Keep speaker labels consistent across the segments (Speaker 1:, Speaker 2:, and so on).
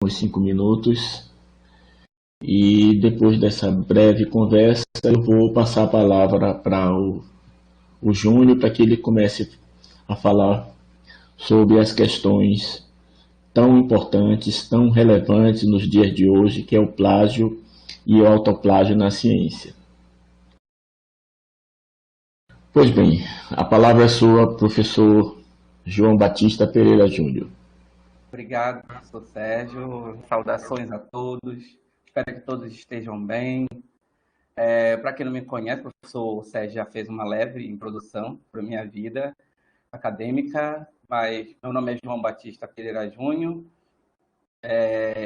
Speaker 1: uns 5 minutos e depois dessa breve conversa eu vou passar a palavra para o Júnior para que ele comece a falar sobre as questões tão importantes, tão relevantes nos dias de hoje, que é o plágio e o autoplágio na ciência. Pois bem, a palavra é sua, professor João Batista Pereira Júnior.
Speaker 2: Obrigado, professor Sérgio. Saudações a todos. Espero que todos estejam bem. Para quem não me conhece, o professor Sérgio já fez uma leve introdução para a minha vida acadêmica, mas meu nome é João Batista Pereira Júnior.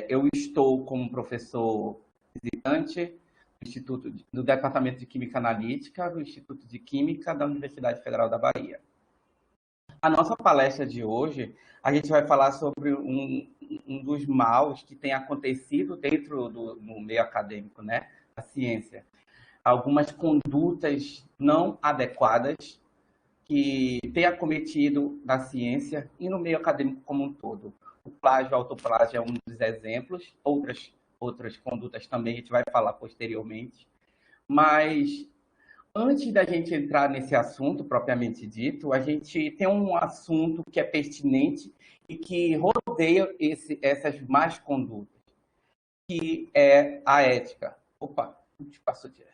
Speaker 2: Eu estou como professor visitante do Departamento de Química Analítica do Instituto de Química da Universidade Federal da Bahia. A nossa palestra de hoje, a gente vai falar sobre um dos males que tem acontecido dentro no meio acadêmico, né? A ciência. Algumas condutas não adequadas que têm acometido na ciência e no meio acadêmico como um todo. O plágio, a autoplágio é um dos exemplos, outras condutas também a gente vai falar posteriormente, mas antes da gente entrar nesse assunto propriamente dito, a gente tem um assunto que é pertinente e que rodeia essas más condutas, que é a ética. Opa, passou direto.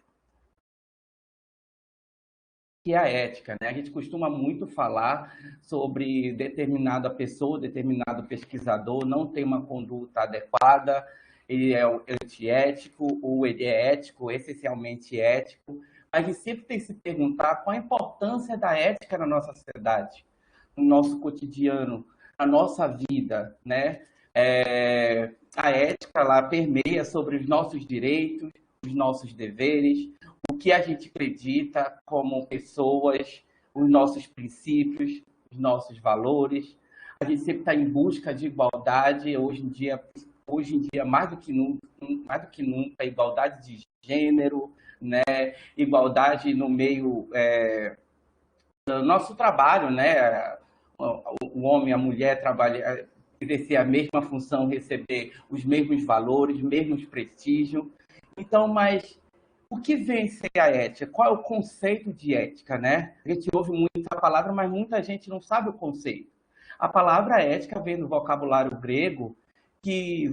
Speaker 2: Que é a ética, né? A gente costuma muito falar sobre determinada pessoa, determinado pesquisador não tem uma conduta adequada, ele é antiético, ou ele é ético, essencialmente ético. A gente sempre tem que se perguntar qual a importância da ética na nossa sociedade, no nosso cotidiano, na nossa vida, né? A ética lá permeia sobre os nossos direitos, os nossos deveres, o que a gente acredita como pessoas, os nossos princípios, os nossos valores. A gente sempre está em busca de igualdade, hoje em dia mais do que nunca, igualdade de gênero, né? Igualdade no meio do nosso trabalho, né? O homem e a mulher exercer a mesma função, receber os mesmos valores, os mesmos prestígios. Então, mas o que vem ser a ética? Qual é o conceito de ética, né? A gente ouve muito essa palavra, mas muita gente não sabe o conceito. A palavra ética vem do vocabulário grego, que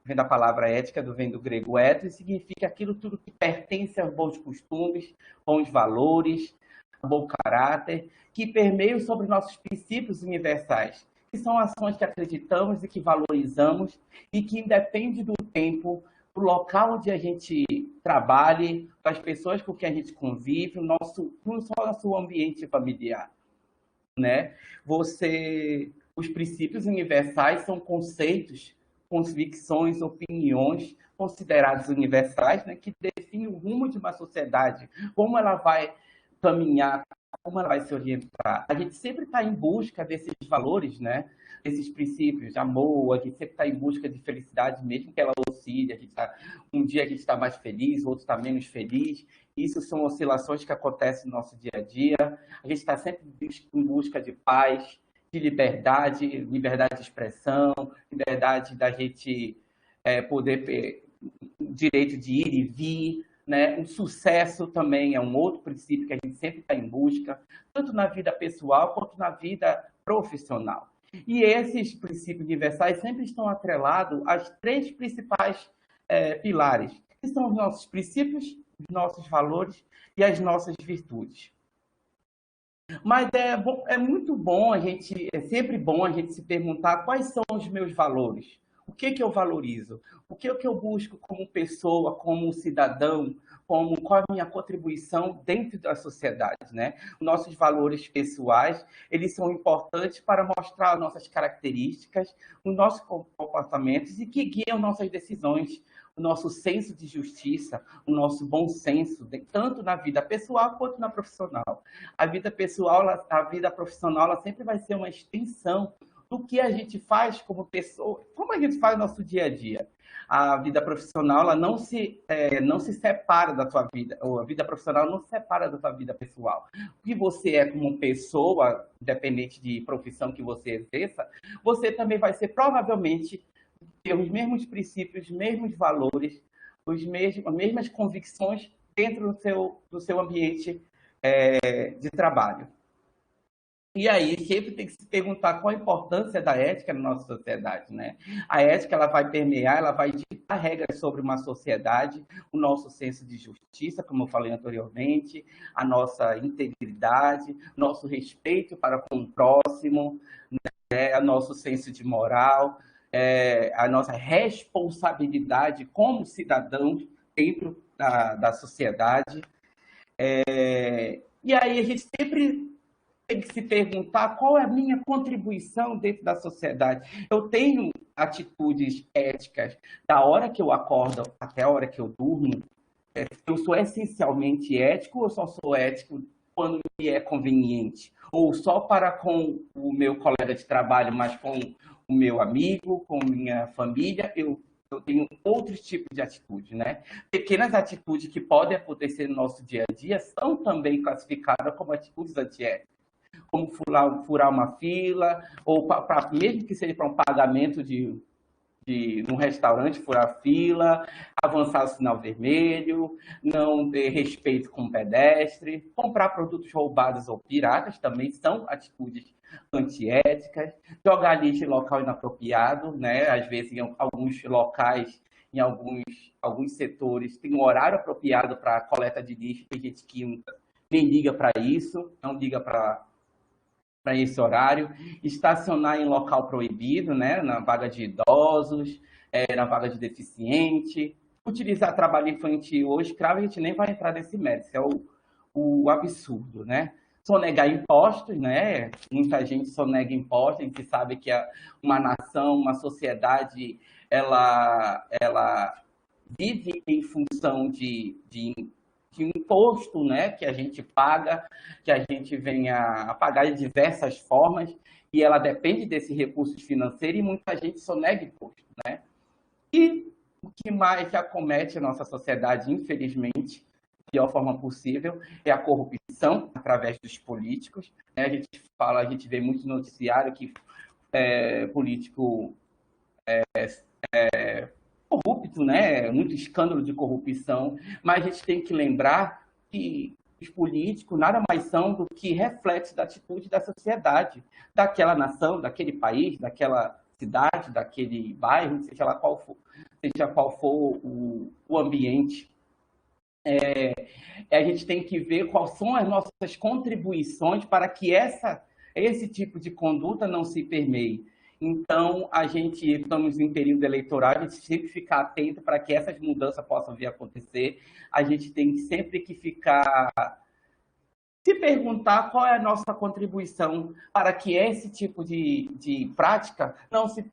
Speaker 2: vem da palavra ética, vem do grego ethos, significa aquilo tudo que pertence aos bons costumes, bons valores, bom caráter, que permeiam sobre nossos princípios universais, que são ações que acreditamos e que valorizamos e que independe do tempo, do local onde a gente trabalhe, das pessoas com quem a gente convive, não só o nosso ambiente familiar, né? Os princípios universais são conceitos, convicções, opiniões considerados universais, né, que definem o rumo de uma sociedade, como ela vai caminhar, como ela vai se orientar. A gente sempre está em busca desses valores, né? Desses princípios de amor, a gente sempre está em busca de felicidade, mesmo que ela oscile. Um dia a gente está mais feliz, outro está menos feliz. Isso são oscilações que acontecem no nosso dia a dia. A gente está sempre em busca de paz, de liberdade de expressão, liberdade da gente poder direito de ir e vir, né? O sucesso também é um outro princípio que a gente sempre está em busca, tanto na vida pessoal quanto na vida profissional. E esses princípios universais sempre estão atrelados às três principais pilares, que são os nossos princípios, os nossos valores e as nossas virtudes. Mas é muito bom, é sempre bom a gente se perguntar quais são os meus valores. O que eu valorizo? O que eu busco como pessoa, como cidadão, qual a minha contribuição dentro da sociedade, né? Nossos valores pessoais, eles são importantes para mostrar nossas características, os nossos comportamentos e que guiam nossas decisões, o nosso senso de justiça, o nosso bom senso, tanto na vida pessoal quanto na profissional. A vida pessoal, a vida profissional, ela sempre vai ser uma extensão do que a gente faz como pessoa, como a gente faz no nosso dia a dia. A vida profissional ela não se separa da tua vida, ou a vida profissional não se separa da tua vida pessoal. O que você é como pessoa, independente de profissão que você exerça, você também vai ser provavelmente ter os mesmos princípios, os mesmos valores, as mesmas convicções dentro do seu ambiente de trabalho. E aí sempre tem que se perguntar qual a importância da ética na nossa sociedade, né? A ética ela vai permear, ela vai ditar regras sobre uma sociedade, o nosso senso de justiça, como eu falei anteriormente, a nossa integridade, nosso respeito para com o próximo, né? O nosso senso de moral, a nossa responsabilidade como cidadãos dentro da sociedade. E aí a gente sempre tem que se perguntar qual é a minha contribuição dentro da sociedade. Eu tenho atitudes éticas da hora que eu acordo até a hora que eu durmo. Eu sou essencialmente ético ou só sou ético quando me é conveniente? Ou só para com o meu colega de trabalho, mas com o meu amigo, com minha família, eu tenho outros tipos de atitude, né? Pequenas atitudes que podem acontecer no nosso dia a dia são também classificadas como atitudes antiéticas, como furar uma fila, ou mesmo que seja para um pagamento num restaurante, furar fila, avançar o sinal vermelho, não ter respeito com o pedestre, comprar produtos roubados ou piratas também são atitudes antiéticas, jogar lixo em local inapropriado, né? Às vezes em alguns locais, em alguns setores, tem um horário apropriado para a coleta de lixo, tem gente que nem liga para isso, não liga para esse horário, estacionar em local proibido, né, na vaga de idosos, na vaga de deficiente, utilizar trabalho infantil ou escravo, a gente nem vai entrar nesse mérito, isso é o absurdo, né? Sonegar impostos, né? Muita gente sonega impostos, a gente sabe que uma nação, uma sociedade, ela vive em função de imposto, né, que a gente paga, que a gente vem a pagar de diversas formas, e ela depende desse recurso financeiro, e muita gente sonega imposto, né? E o que mais acomete a nossa sociedade, infelizmente, da pior forma possível, é a corrupção através dos políticos, né? A gente vê muito noticiário que político corrupto, né? Muito escândalo de corrupção, mas a gente tem que lembrar que os políticos nada mais são do que reflexos da atitude da sociedade, daquela nação, daquele país, daquela cidade, daquele bairro, seja qual for o ambiente. A gente tem que ver quais são as nossas contribuições para que esse tipo de conduta não se permeie. Então, estamos em período eleitoral, a gente sempre ficar atento para que essas mudanças possam vir a acontecer. A gente tem sempre que se perguntar qual é a nossa contribuição para que esse tipo de prática não se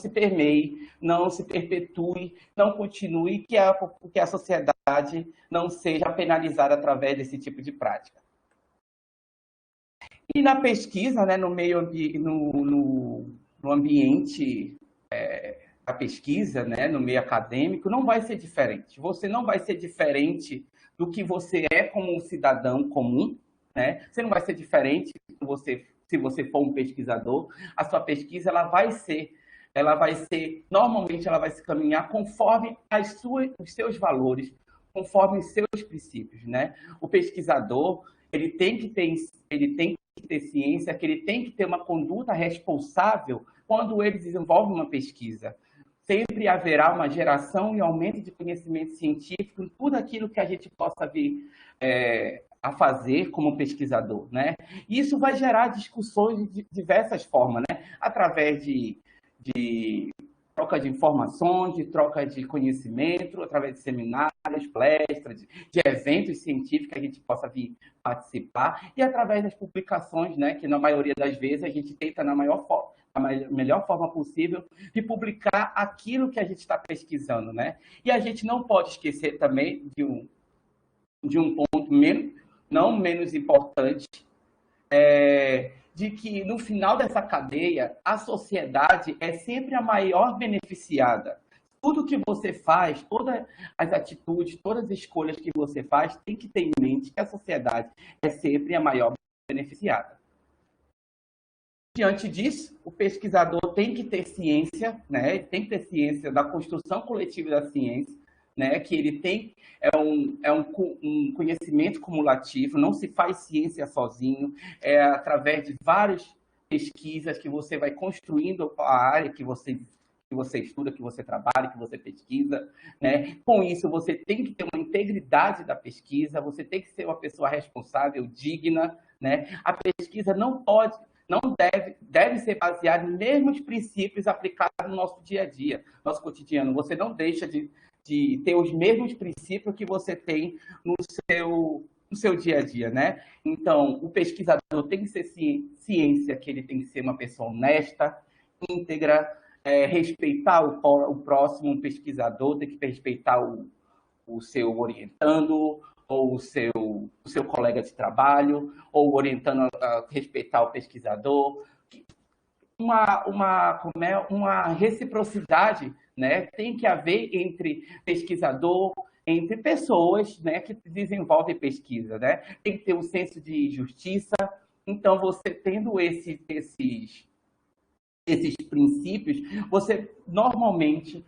Speaker 2: permeie, não se perpetue, não continue, que a sociedade não seja penalizada através desse tipo de prática. E na pesquisa, né, no ambiente da pesquisa, né, no meio acadêmico, não vai ser diferente. Você não vai ser diferente do que você é como um cidadão comum, né? Você não vai ser diferente se você for um pesquisador. A sua pesquisa normalmente ela vai se caminhar conforme os seus valores, conforme os seus princípios, né? O pesquisador, ele tem que ter ciência, que ele tem que ter uma conduta responsável quando ele desenvolve uma pesquisa. Sempre haverá uma geração e aumento de conhecimento científico em tudo aquilo que a gente possa vir a fazer como pesquisador, né? E isso vai gerar discussões de diversas formas, né? Através de troca de informações, de troca de conhecimento, através de seminários, palestras, de eventos científicos que a gente possa vir participar, e através das publicações, né, que na maioria das vezes a gente tenta, na melhor forma possível, de publicar aquilo que a gente está pesquisando, né? E a gente não pode esquecer também de um ponto não menos importante, de que no final dessa cadeia, a sociedade é sempre a maior beneficiada. Tudo que você faz, todas as atitudes, todas as escolhas que você faz, tem que ter em mente que a sociedade é sempre a maior beneficiada. Diante disso, o pesquisador tem que ter ciência, né? Tem que ter ciência da construção coletiva da ciência, né? Que ele tem um conhecimento cumulativo, não se faz ciência sozinho, é através de várias pesquisas que você vai construindo a área que você estuda, que você trabalha, que você pesquisa, né? Com isso, você tem que ter uma integridade da pesquisa, você tem que ser uma pessoa responsável, digna, né? A pesquisa deve ser baseada nos mesmos princípios aplicados no nosso dia a dia, nosso cotidiano. Você não deixa de ter os mesmos princípios que você tem no seu dia a dia, né? Então, o pesquisador tem que ser ciência, que ele tem que ser uma pessoa honesta, íntegra, respeitar o próximo pesquisador, tem que respeitar o seu orientando, ou o seu colega de trabalho, ou orientando a respeitar o pesquisador. Uma reciprocidade, né, tem que haver entre pesquisador, entre pessoas, né, que desenvolvem pesquisa, né? Tem que ter um senso de justiça. Então, você tendo esses princípios, você normalmente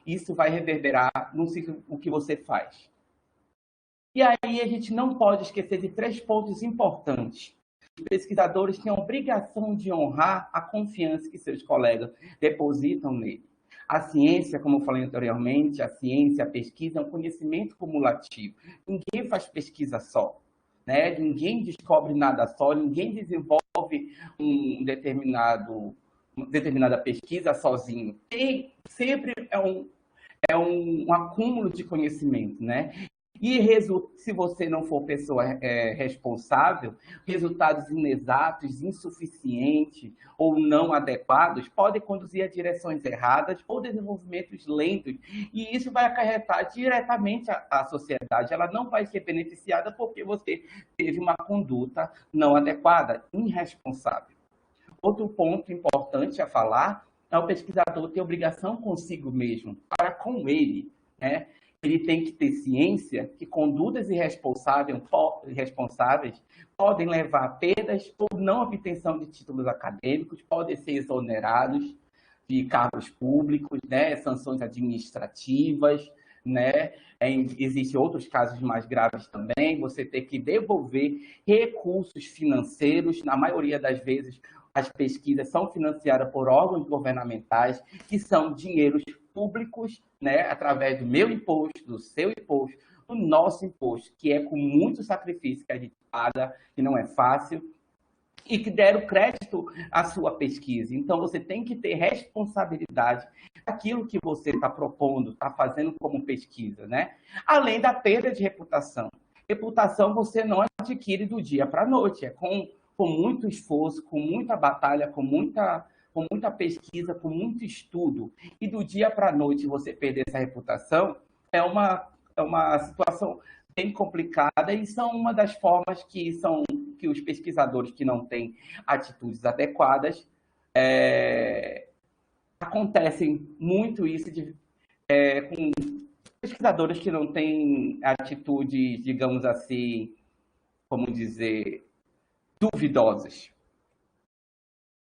Speaker 2: isso vai reverberar no que você faz. E aí a gente não pode esquecer de 3 pontos importantes. Os pesquisadores têm a obrigação de honrar a confiança que seus colegas depositam nele. A ciência, como eu falei anteriormente, a ciência, a pesquisa é um conhecimento cumulativo. Ninguém faz pesquisa só, né? Ninguém descobre nada só, ninguém desenvolve determinada pesquisa sozinho. Sempre é um acúmulo de conhecimento, né? E se você não for pessoa responsável, resultados inexatos, insuficientes ou não adequados podem conduzir a direções erradas ou desenvolvimentos lentos. E isso vai acarretar diretamente a sociedade. Ela não vai ser beneficiada porque você teve uma conduta não adequada, irresponsável. Outro ponto importante a falar é o pesquisador ter obrigação consigo mesmo, para com ele, né? Ele tem que ter ciência que condutas irresponsáveis podem levar a perdas ou não obtenção de títulos acadêmicos, podem ser exonerados de cargos públicos, né, sanções administrativas, né? Existem outros casos mais graves também, você tem que devolver recursos financeiros, na maioria das vezes as pesquisas são financiadas por órgãos governamentais, que são dinheiros públicos, né, através do meu imposto, do seu imposto, do nosso imposto, que é com muito sacrifício que a gente paga, que não é fácil, e que deram crédito à sua pesquisa. Então, você tem que ter responsabilidade daquilo que você está propondo, está fazendo como pesquisa, né? Além da perda de reputação. Reputação você não adquire do dia para a noite, é com muito esforço, com muita batalha, com muita pesquisa, com muito estudo. E do dia para a noite você perder essa reputação é uma situação bem complicada e são uma das formas que os pesquisadores que não têm atitudes adequadas acontecem muito isso com pesquisadores que não têm atitudes, digamos assim, como dizer, duvidosas.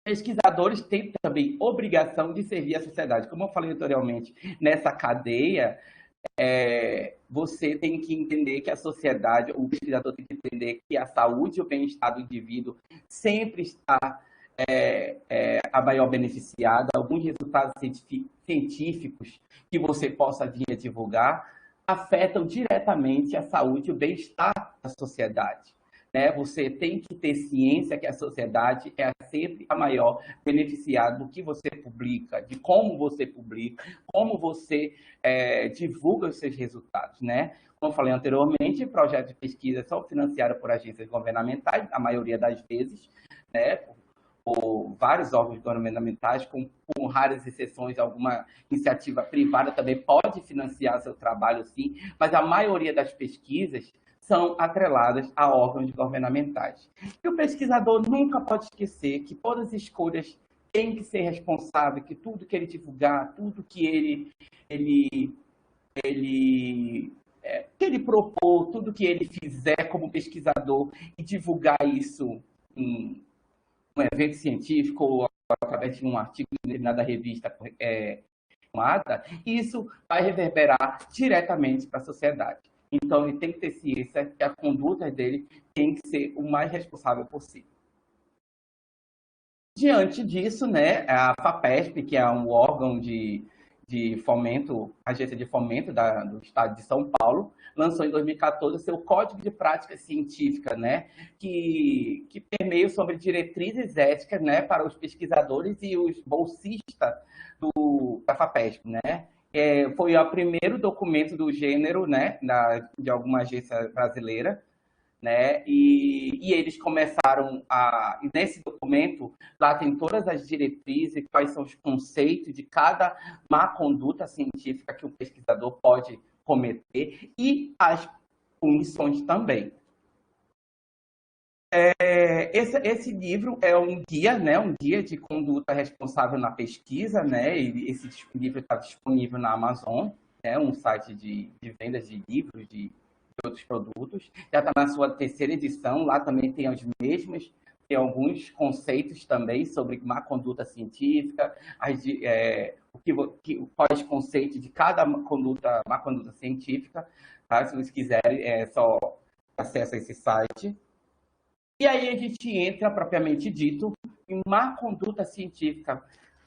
Speaker 2: Pesquisadores têm também obrigação de servir a sociedade. Como eu falei anteriormente, nessa cadeia, você tem que entender que a sociedade, o pesquisador tem que entender que a saúde e o bem-estar do indivíduo sempre está a maior beneficiada. Alguns resultados científicos que você possa vir a divulgar afetam diretamente a saúde e o bem-estar da sociedade. Né? Você tem que ter ciência que a sociedade é sempre a maior beneficiada do que você publica, de como você publica, como você divulga os seus resultados, né? Como eu falei anteriormente, projetos de pesquisa são financiados por agências governamentais, a maioria das vezes, né? Por vários órgãos governamentais, com raras exceções, alguma iniciativa privada também pode financiar seu trabalho, sim, mas a maioria das pesquisas são atreladas a órgãos governamentais. E o pesquisador nunca pode esquecer que todas as escolhas têm que ser responsáveis, que tudo que ele divulgar, tudo que ele tudo que ele fizer como pesquisador e divulgar isso um evento científico ou através de um artigo em determinada revista formada, isso vai reverberar diretamente para a sociedade. Então, ele tem que ter ciência que a conduta dele tem que ser o mais responsável possível. Diante disso, né, a FAPESP, que é um órgão de fomento, agência de fomento do Estado de São Paulo, lançou em 2014 o seu Código de Prática Científica, né, que permeia sobre diretrizes éticas, né, para os pesquisadores e os bolsistas da FAPESP, né. Foi o primeiro documento do gênero, né, de alguma agência brasileira, né? E eles começaram nesse documento, lá tem todas as diretrizes, quais são os conceitos de cada má conduta científica que o pesquisador pode cometer e as punições também. Esse livro é um guia, né? Um guia de conduta responsável na pesquisa, né? E esse livro está disponível na Amazon, né? Um site de vendas de livros, de outros produtos, já está na sua terceira edição, lá também tem os mesmos, tem alguns conceitos também sobre má conduta científica, quais conceitos de cada má conduta científica, tá? Se vocês quiserem, é só acesso a esse site. E aí a gente entra, propriamente dito, em má conduta científica,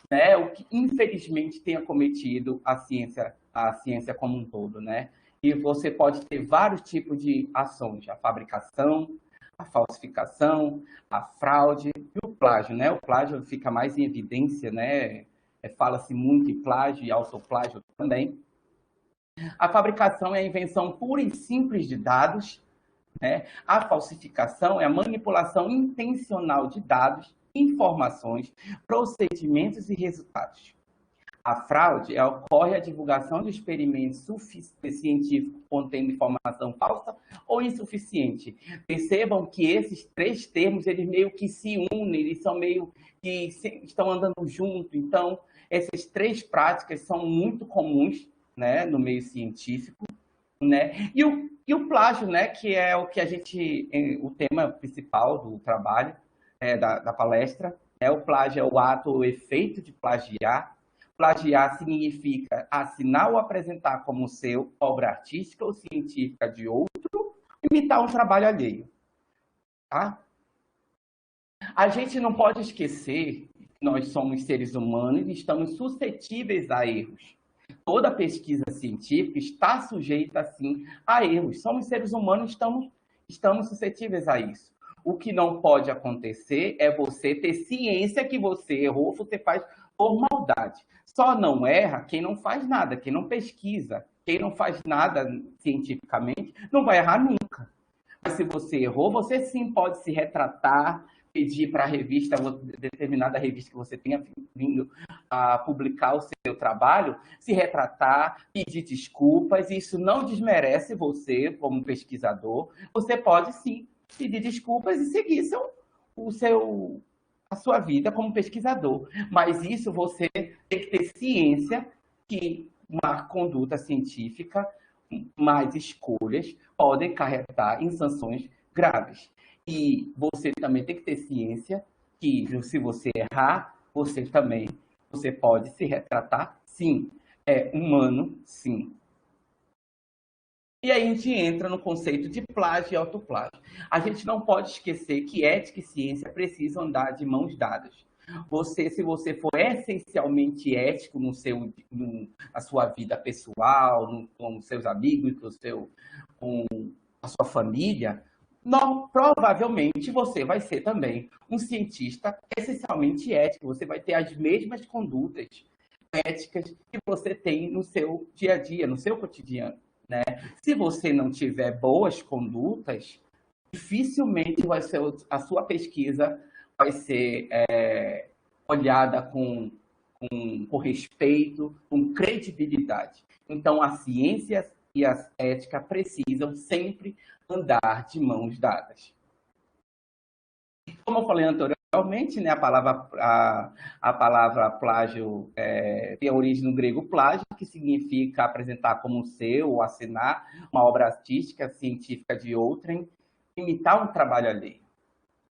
Speaker 2: né? O que infelizmente tem acometido a ciência como um todo, né? E você pode ter vários tipos de ações, a fabricação, a falsificação, a fraude e o plágio, né? O plágio fica mais em evidência, né? Fala-se muito em plágio e autoplágio também. A fabricação é a invenção pura e simples de dados, né? A falsificação é a manipulação intencional de dados, informações, procedimentos e resultados. A fraude ocorre a divulgação de experimentos científicos contendo informação falsa ou insuficiente. Percebam que esses três termos, eles meio que se unem, eles são meio que estão andando junto. Então, essas três práticas são muito comuns, né, no meio científico, né? E o plágio, né, que é o que o tema principal do trabalho, da palestra, o plágio é o ato ou efeito de plagiar. Plagiar significa assinar ou apresentar como seu obra artística ou científica de outro, imitar um trabalho alheio. Tá? A gente não pode esquecer que nós somos seres humanos e estamos suscetíveis a erros. Toda pesquisa científica está sujeita, sim, a erros. Somos seres humanos, estamos suscetíveis a isso. O que não pode acontecer é você ter ciência que você errou, você faz por maldade. Só não erra quem não faz nada, quem não pesquisa, quem não faz nada cientificamente, não vai errar nunca. Mas se você errou, você sim pode se retratar, pedir para a revista, determinada revista que você tenha vindo a publicar o seu trabalho, se retratar, pedir desculpas. Isso não desmerece você como pesquisador. Você pode sim pedir desculpas e seguir a sua vida como pesquisador. Mas isso você tem que ter ciência que uma conduta científica, mais escolhas, podem acarretar em sanções graves. E você também tem que ter ciência que, se você errar, você pode se retratar, sim. É humano, sim. E aí a gente entra no conceito de plágio e autoplágio. A gente não pode esquecer que ética e ciência precisam andar de mãos dadas. Se você for essencialmente ético na sua vida pessoal, com os seus amigos, com a sua família, provavelmente você vai ser também um cientista essencialmente ético. Você vai ter as mesmas condutas éticas que você tem no seu dia a dia, no seu cotidiano. Né? Se você não tiver boas condutas, dificilmente a sua pesquisa vai ser olhada com respeito, com credibilidade. Então, a ciência e a ética precisam sempre andar de mãos dadas. Como eu falei anteriormente, né, a palavra plágio tem origem no grego plágio, que significa apresentar como seu ou assinar uma obra artística, científica de outrem, imitar um trabalho alheio.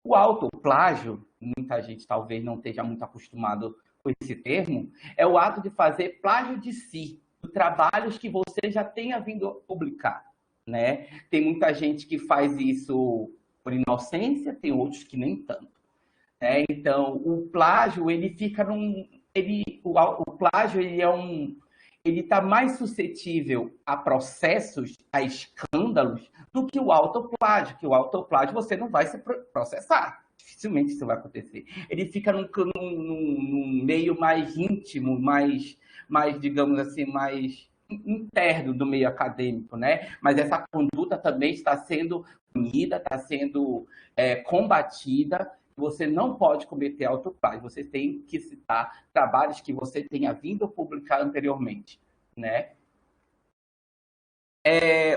Speaker 2: O autoplágio, muita gente talvez não esteja muito acostumado com esse termo, é o ato de fazer plágio de si, de trabalhos que você já tenha vindo a publicar, né? Tem muita gente que faz isso por inocência, tem outros que nem tanto. Né? Então, o plágio, ele fica num... o plágio, ele está mais suscetível a processos, a escândalos, do que o autoplágio. Que o autoplágio você não vai se processar. Dificilmente isso vai acontecer. Ele fica num meio mais íntimo, mais, digamos assim, mais interno do meio acadêmico, né? Mas essa conduta também está sendo punida, está sendo combatida. Você não pode cometer autoplágio, você tem que citar trabalhos que você tenha vindo a publicar anteriormente, né?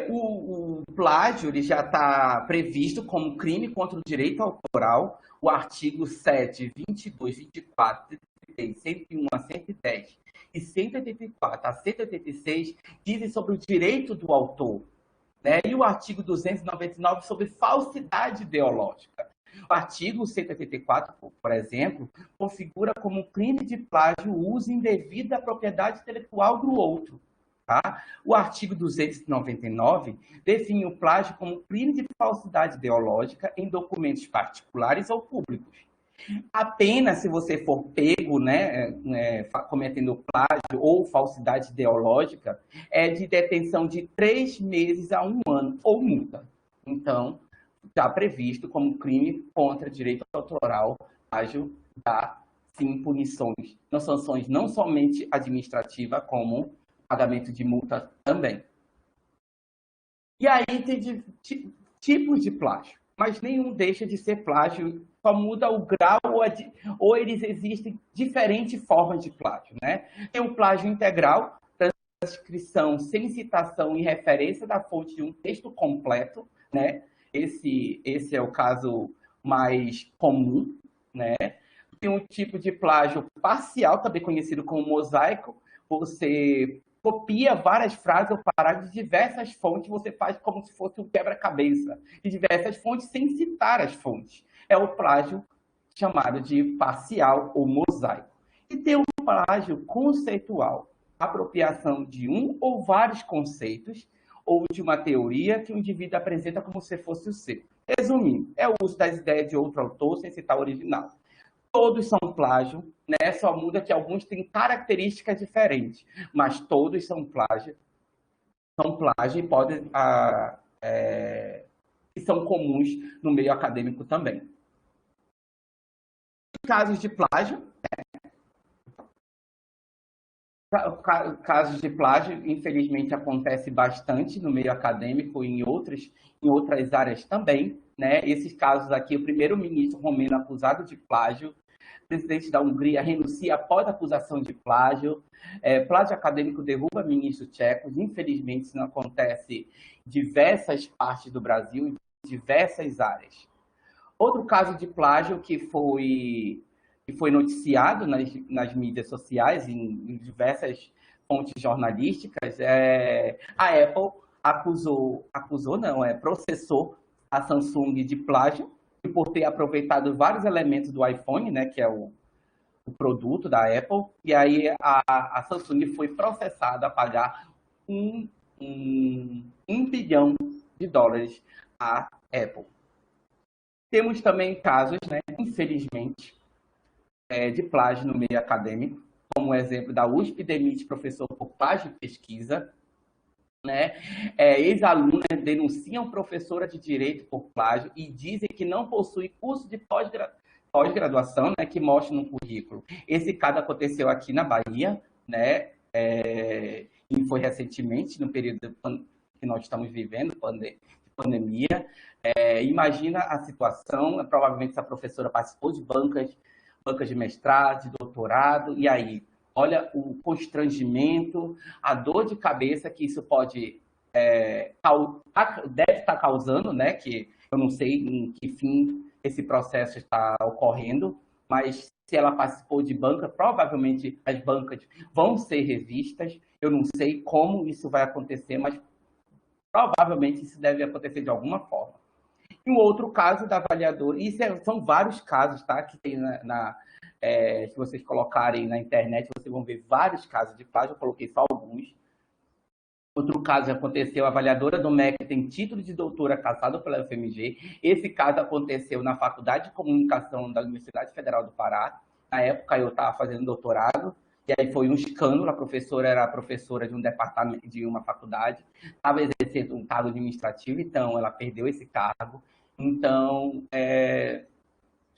Speaker 2: O plágio ele já está previsto como crime contra o direito autoral, o artigo 7, 22, 24, 33, 101 a 110 e 184 a 186 dizem sobre o direito do autor, né? E o artigo 299 sobre falsidade ideológica. O artigo 184, por exemplo, configura como crime de plágio o uso indevido da propriedade intelectual do outro. Tá? O artigo 299 define o plágio como crime de falsidade ideológica em documentos particulares ou públicos. A pena, se você for pego, né, cometendo plágio ou falsidade ideológica, é de detenção de 3 meses a 1 ano ou multa. Então, está previsto como crime contra direito autoral, plágio dá, sim, punições, não sanções não somente administrativa, como pagamento de multa também. E aí tem tipos de plágio, mas nenhum deixa de ser plágio, só muda o grau ou eles existem diferentes formas de plágio, né? Tem o plágio integral, transcrição sem citação e referência da fonte de um texto completo, né? Esse é o caso mais comum, né? Tem um tipo de plágio parcial, também conhecido como mosaico. Você copia várias frases ou parágrafos de diversas fontes, você faz como se fosse um quebra-cabeça de diversas fontes sem citar as fontes. É o plágio chamado de parcial ou mosaico. E tem o plágio conceitual, apropriação de um ou vários conceitos ou de uma teoria que o indivíduo apresenta como se fosse o seu. Resumindo, é o uso das ideias de outro autor sem citar o original. Todos são plágio, né? Só muda que alguns têm características diferentes, mas todos são plágio e podem e são comuns no meio acadêmico também. Casos de plágio, casos de plágio, infelizmente, acontece bastante no meio acadêmico e em outras áreas também, né? Esses casos aqui, o primeiro-ministro romeno acusado de plágio, o presidente da Hungria renuncia após acusação de plágio, plágio acadêmico derruba ministros tchecos, infelizmente isso não acontece em diversas partes do Brasil, em diversas áreas. Outro caso de plágio que foi noticiado nas mídias sociais, em diversas fontes jornalísticas, a Apple processou a Samsung de plágio por ter aproveitado vários elementos do iPhone, né, que é o produto da Apple, e aí a Samsung foi processada a pagar $1 bilhão à Apple. Temos também casos, né, infelizmente, de plágio no meio acadêmico, como o exemplo da USP demite professor por plágio de pesquisa, né? Ex-alunas denunciam professora de direito por plágio e dizem que não possui curso de pós-graduação, né, que mostre no currículo. Esse caso aconteceu aqui na Bahia, né? E foi recentemente, no período que nós estamos vivendo, pandemia. Imagina a situação, provavelmente essa professora participou de bancas de mestrado, de doutorado, e aí, olha o constrangimento, a dor de cabeça que isso deve estar causando, né? Que eu não sei em que fim esse processo está ocorrendo, mas se ela participou de banca, provavelmente as bancas vão ser revistas. Eu não sei como isso vai acontecer, mas provavelmente isso deve acontecer de alguma forma. E um outro caso da avaliadora, são vários casos, tá? Que tem se vocês colocarem na internet, vocês vão ver vários casos de plágio, eu coloquei só alguns. Outro caso aconteceu, a avaliadora do MEC tem título de doutora cassado pela UFMG. Esse caso aconteceu na Faculdade de Comunicação da Universidade Federal do Pará. Na época eu estava fazendo doutorado, e aí foi um escândalo. A professora era professora de um departamento, de uma faculdade, estava exercendo um cargo administrativo, então ela perdeu esse cargo. Então,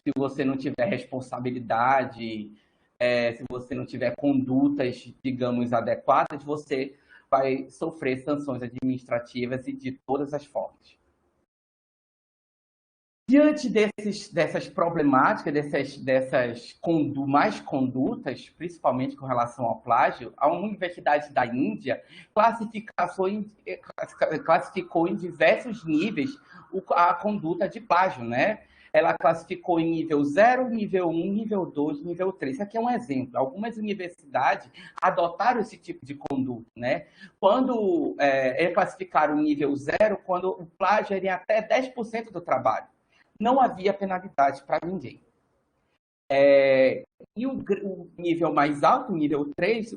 Speaker 2: se você não tiver responsabilidade, se você não tiver condutas, digamos, adequadas, você vai sofrer sanções administrativas e de todas as formas. Diante dessas problemáticas, dessas mais condutas, principalmente com relação ao plágio, a Universidade da Índia classificou em diversos níveis a conduta de plágio, né? Ela classificou em nível 0, nível 1, nível 2, nível 3. Isso aqui é um exemplo. Algumas universidades adotaram esse tipo de conduta, né? Quando eles classificaram o nível 0, quando o plágio era em até 10% do trabalho. Não havia penalidade para ninguém. E o nível mais alto, o nível 3,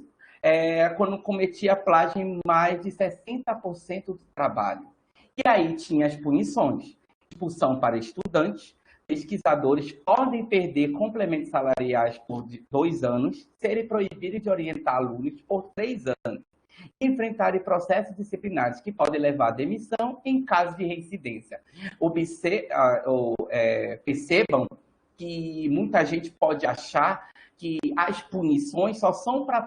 Speaker 2: quando cometia plágio em mais de 60% do trabalho. E aí tinha as punições. Expulsão para estudantes, pesquisadores podem perder complementos salariais por 2 anos, serem proibidos de orientar alunos por 3 anos, e enfrentarem processos disciplinares que podem levar à demissão em caso de reincidência. Percebam que muita gente pode achar que as punições só são para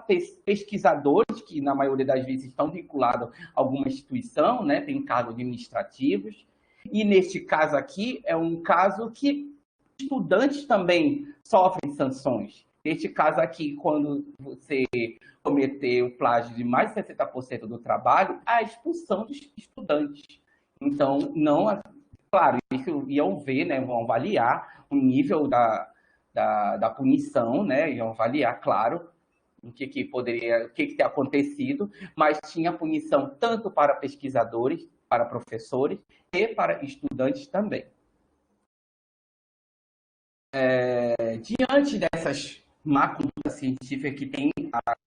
Speaker 2: pesquisadores, que na maioria das vezes estão vinculados a alguma instituição, né, tem cargos administrativos. E neste caso aqui, é um caso que estudantes também sofrem sanções. Neste caso aqui, quando você cometer o plágio de mais de 60% do trabalho, a expulsão dos estudantes. Então, não, claro, isso iam ver, né, vão avaliar o nível da punição, né, iam avaliar, claro, o que ter acontecido, mas tinha punição tanto para pesquisadores, para professores e para estudantes também. Diante dessas má conduta científica que tem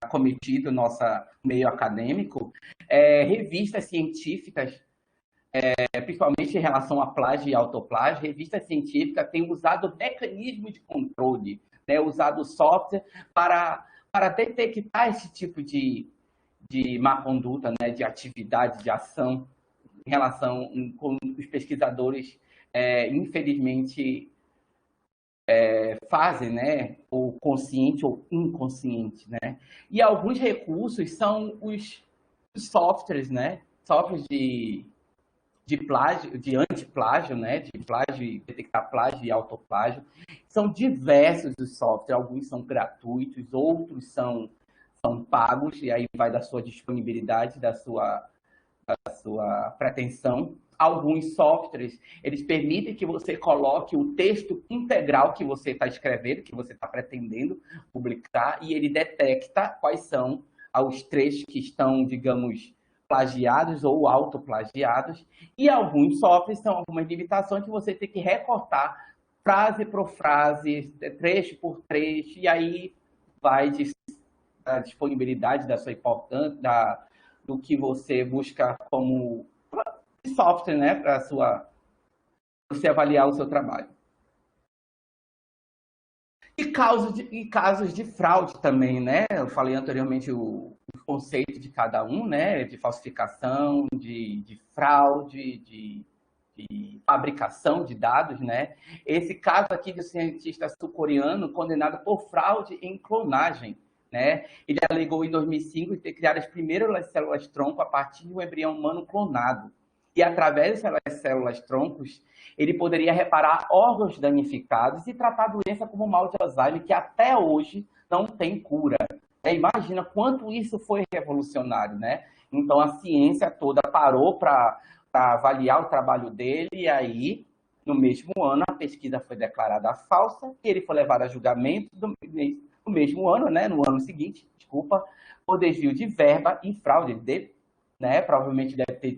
Speaker 2: acometido nosso meio acadêmico, revistas científicas, principalmente em relação a plágio e autoplágio, revistas científicas têm usado mecanismos de controle, né, usado software para detectar esse tipo de má conduta, né, de atividade, de ação em relação com os pesquisadores, infelizmente, fazem, né, ou consciente ou inconsciente, né? E alguns recursos são os softwares, né? Softwares de plágio, de antiplágio, né? De plágio, detectar plágio e autoplágio. São diversos os softwares, alguns são gratuitos, outros são pagos, e aí vai da sua disponibilidade, da sua pretensão. Alguns softwares, eles permitem que você coloque o texto integral que você está escrevendo, que você está pretendendo publicar, e ele detecta quais são os trechos que estão, digamos, plagiados ou autoplagiados. E alguns softwares são algumas limitações que você tem que recortar frase por frase, trecho por trecho, e aí vai da disponibilidade da sua importância, do que você busca como software, né, para você avaliar o seu trabalho. E casos de fraude também, né? Eu falei anteriormente o conceito de cada um, né? De falsificação, de fraude, de fabricação de dados, né? Esse caso aqui de um cientista sul-coreano condenado por fraude em clonagem, né? Ele alegou em 2005 ter criado as primeiras células-tronco a partir de um embrião humano clonado. E através dessas células-troncos, ele poderia reparar órgãos danificados e tratar a doença como o mal de Alzheimer, que até hoje não tem cura. Imagina quanto isso foi revolucionário, né? Então, a ciência toda parou para avaliar o trabalho dele, e aí, no mesmo ano, a pesquisa foi declarada falsa, e ele foi levado a julgamento no mesmo ano, né? No ano seguinte, desculpa, por desvio de verba e fraude. Né? Provavelmente deve ter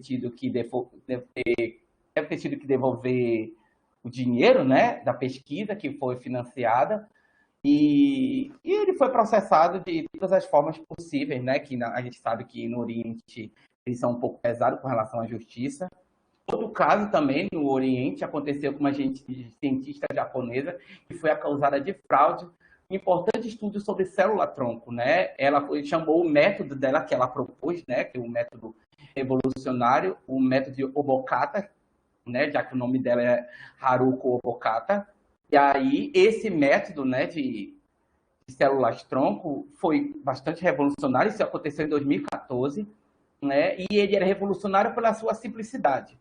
Speaker 2: deve ter tido que devolver o dinheiro, né, da pesquisa que foi financiada, e ele foi processado de todas as formas possíveis, né, que a gente sabe que no Oriente eles são um pouco pesados com relação à justiça. Outro caso também no Oriente aconteceu com uma cientista japonesa que foi acusada de fraude. Um importante estudo sobre célula-tronco, né? Ela chamou o método dela que ela propôs, né? Que é um método revolucionário, o método de Obokata, né? Já que o nome dela é Haruko Obokata. E aí esse método, né? De células-tronco foi bastante revolucionário. Isso aconteceu em 2014, né? E ele era revolucionário pela sua simplicidade.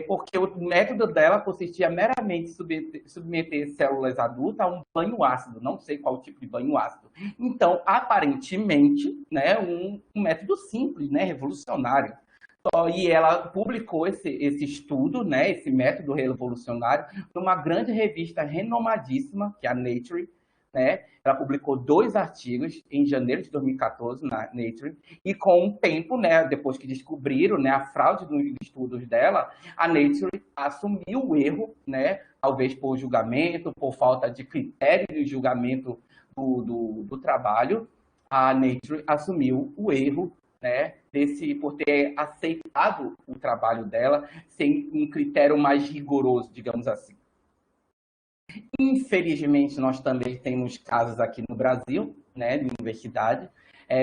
Speaker 2: Porque o método dela consistia meramente em submeter células adultas a um banho ácido, não sei qual tipo de banho ácido. Então, aparentemente, né, um método simples, né, revolucionário. E ela publicou esse estudo, né, esse método revolucionário, numa grande revista renomadíssima, que é a Nature, né? Ela publicou 2 artigos em janeiro de 2014 na Nature, e com um tempo, né, depois que descobriram, né, a fraude dos estudos dela, a Nature assumiu o erro, né, talvez por julgamento, por falta de critério de julgamento do trabalho. A Nature assumiu o erro, né, por ter aceitado o trabalho dela sem um critério mais rigoroso, digamos assim. Infelizmente, nós também temos casos aqui no Brasil, né, de universidade.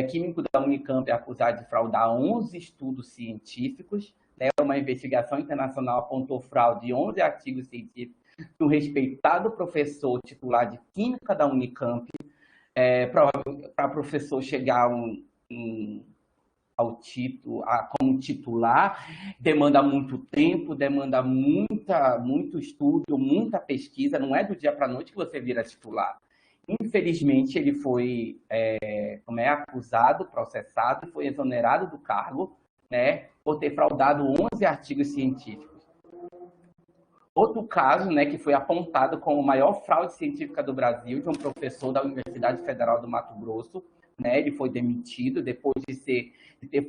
Speaker 2: Químico da Unicamp é acusado de fraudar 11 estudos científicos. Né, uma investigação internacional apontou fraude em 11 artigos científicos de um respeitado professor titular de Química da Unicamp. Para professor chegar ao título, como titular, demanda muito tempo, demanda muito estudo, muita pesquisa, não é do dia para a noite que você vira titular. Infelizmente, ele foi acusado, processado e foi exonerado do cargo, né, por ter fraudado 11 artigos científicos. Outro caso, né, que foi apontado como a maior fraude científica do Brasil, de um professor da Universidade Federal do Mato Grosso, né, ele foi demitido depois de ter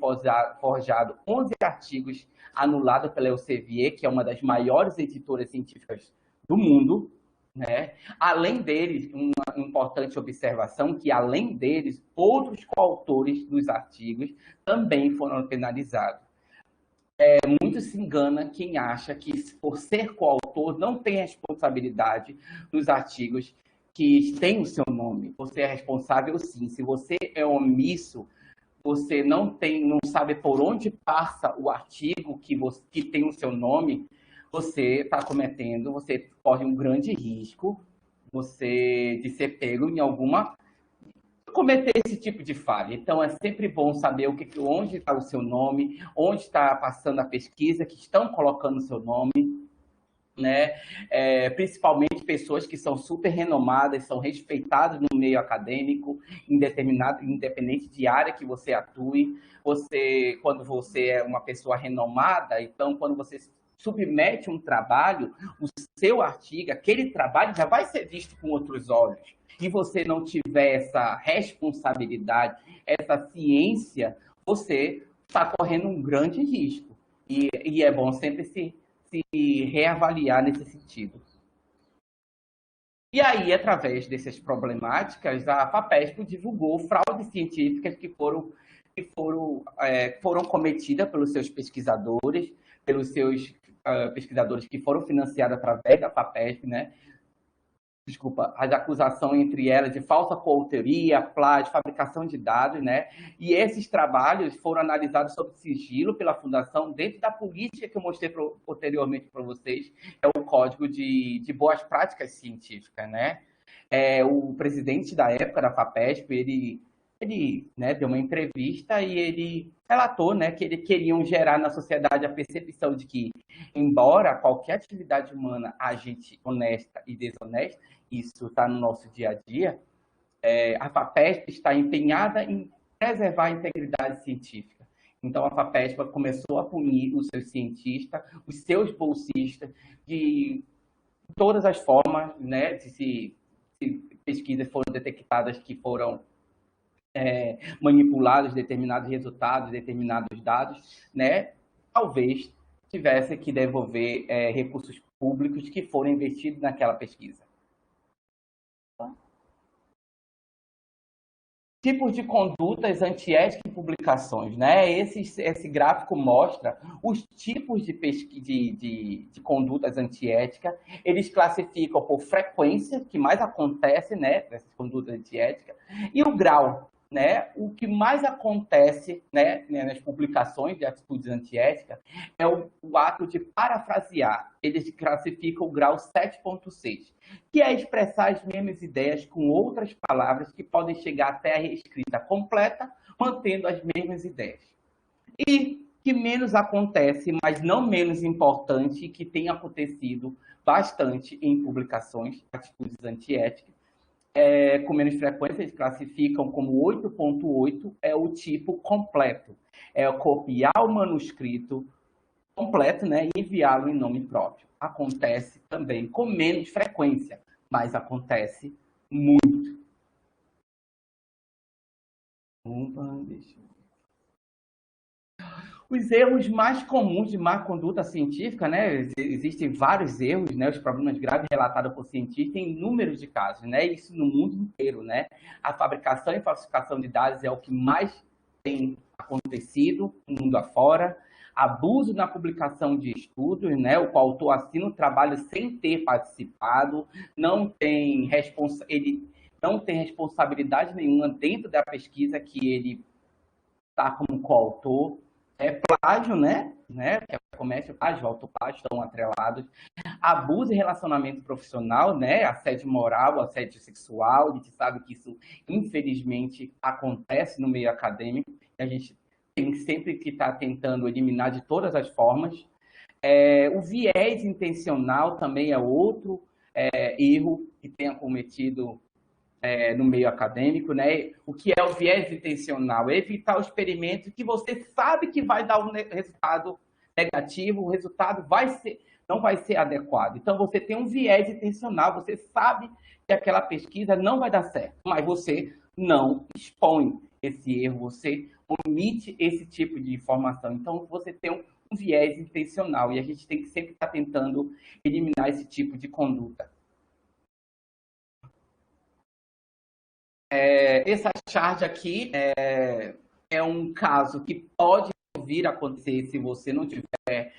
Speaker 2: forjado 11 artigos anulados pela Elsevier, que é uma das maiores editoras científicas do mundo. Né? Além deles, uma importante observação, que além deles, outros coautores dos artigos também foram penalizados. Muito se engana quem acha que, por ser coautor, não tem responsabilidade nos artigos que têm o seu nome. Você é responsável, sim. Se você é omisso, você não sabe por onde passa o artigo que tem o seu nome, você está cometendo, você corre um grande risco de ser pego em cometer esse tipo de falha. Então, é sempre bom saber onde está o seu nome, onde está passando a pesquisa, que estão colocando o seu nome, né? Principalmente pessoas que são super renomadas, são respeitadas no meio acadêmico, independente de área que você atue. Quando você é uma pessoa renomada, então, quando você submete um trabalho, o seu artigo, aquele trabalho já vai ser visto com outros olhos. E você não tiver essa responsabilidade, essa ciência, você está correndo um grande risco. E é bom sempre se reavaliar nesse sentido. E aí, através dessas problemáticas, a FAPESP divulgou fraudes científicas que foram cometidas pelos seus pesquisadores, pesquisadores que foram financiados através da FAPESP, né? As acusações entre elas de falsa coautoria, plágio, fabricação de dados, né? E esses trabalhos foram analisados sob sigilo pela Fundação dentro da política que eu mostrei posteriormente para vocês, é o Código de Boas Práticas Científicas, né? O presidente da época da FAPESP, ele né, deu uma entrevista e ele relatou, né, que eles queriam gerar na sociedade a percepção de que, embora qualquer atividade humana agente honesta e desonesta, isso está no nosso dia a dia, a FAPESP está empenhada em preservar a integridade científica. Então, a FAPESP começou a punir os seus cientistas, os seus bolsistas, de todas as formas, né, se pesquisas foram detectadas que foram manipulados determinados resultados, determinados dados, né? Talvez tivesse que devolver recursos públicos que foram investidos naquela pesquisa. Tipos de condutas antiéticas em publicações, né? Esse gráfico mostra os tipos de condutas antiéticas. Eles classificam por frequência, que mais acontece, né, dessas condutas antiéticas, e o grau, né? O que mais acontece, né, nas publicações de atitudes antiéticas é o ato de parafrasear. Eles classificam o grau 7.6, que é expressar as mesmas ideias com outras palavras que podem chegar até a reescrita completa, mantendo as mesmas ideias. E que menos acontece, mas não menos importante, que tem acontecido bastante em publicações, atitudes antiéticas, com menos frequência, eles classificam como 8.8, é o tipo completo. É copiar o manuscrito completo, né, e enviá-lo em nome próprio. Acontece também com menos frequência, mas acontece muito. Os erros mais comuns de má conduta científica, né? Existem vários erros, né? Os problemas graves relatados por cientistas em inúmeros de casos, né? Isso no mundo inteiro, né? A fabricação e falsificação de dados é o que mais tem acontecido no mundo afora. Abuso na publicação de estudos, né? O qual o autor assina o trabalho sem ter participado, ele não tem responsabilidade nenhuma dentro da pesquisa que ele está como coautor. Plágio, né? Que é comércio, plágio, autoplágio, estão atrelados. Abuso em relacionamento profissional, né? Assédio moral, assédio sexual. A gente sabe que isso, infelizmente, acontece no meio acadêmico. A gente tem sempre que estar tentando eliminar de todas as formas. O viés intencional também é outro erro que tem acometido no meio acadêmico, né? O que é o viés intencional? É evitar o experimento que você sabe que vai dar um resultado negativo, o resultado não vai ser adequado. Então, você tem um viés intencional, você sabe que aquela pesquisa não vai dar certo, mas você não expõe esse erro, você omite esse tipo de informação. Então, você tem um viés intencional e a gente tem que sempre estar tentando eliminar esse tipo de conduta. Essa charge aqui é um caso que pode vir a acontecer se você não tiver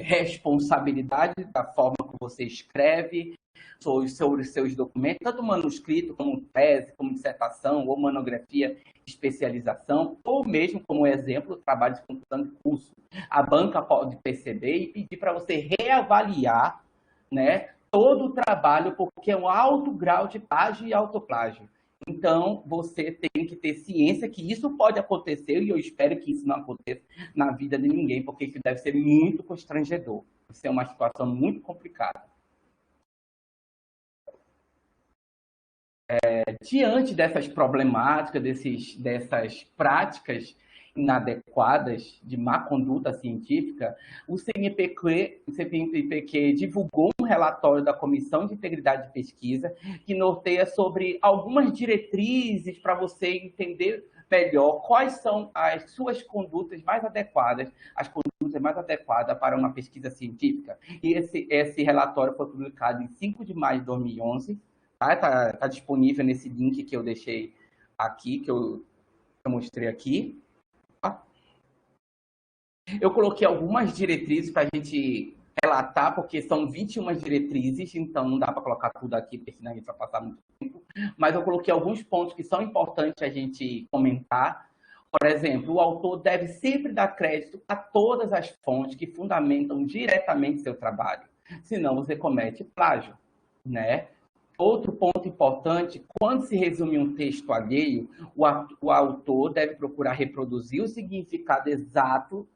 Speaker 2: responsabilidade da forma que você escreve sobre os seus documentos, tanto manuscrito como tese, como dissertação ou monografia de especialização, ou mesmo como exemplo, trabalho de conclusão de curso. A banca pode perceber e pedir para você reavaliar, né, todo o trabalho, porque é um alto grau de plágio e autoplágio. Então, você tem que ter ciência que isso pode acontecer, e eu espero que isso não aconteça na vida de ninguém, porque isso deve ser muito constrangedor. Isso é uma situação muito complicada. Diante dessas problemáticas, dessas práticas inadequadas de má conduta científica, o CNPq divulgou um relatório da Comissão de Integridade de Pesquisa que norteia sobre algumas diretrizes para você entender melhor quais são as suas condutas mais adequadas, as condutas mais adequadas para uma pesquisa científica. E esse relatório foi publicado em 5 de maio de 2011, tá disponível nesse link que eu deixei aqui, que eu mostrei aqui. Eu coloquei algumas diretrizes para a gente relatar, porque são 21 diretrizes, então não dá para colocar tudo aqui, porque senão a gente vai passar muito tempo. Mas eu coloquei alguns pontos que são importantes a gente comentar. Por exemplo, o autor deve sempre dar crédito a todas as fontes que fundamentam diretamente seu trabalho, senão você comete plágio, né? Outro ponto importante, quando se resume um texto alheio, o autor deve procurar reproduzir o significado exato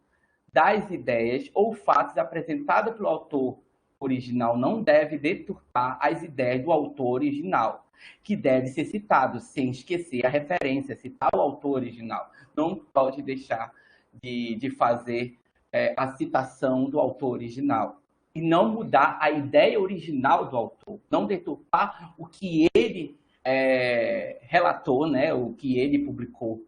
Speaker 2: das ideias ou fatos apresentados pelo autor original, não deve deturpar as ideias do autor original, que deve ser citado sem esquecer a referência, citar o autor original. Não pode deixar de fazer a citação do autor original. E não mudar a ideia original do autor, não deturpar o que ele relatou, né, o que ele publicou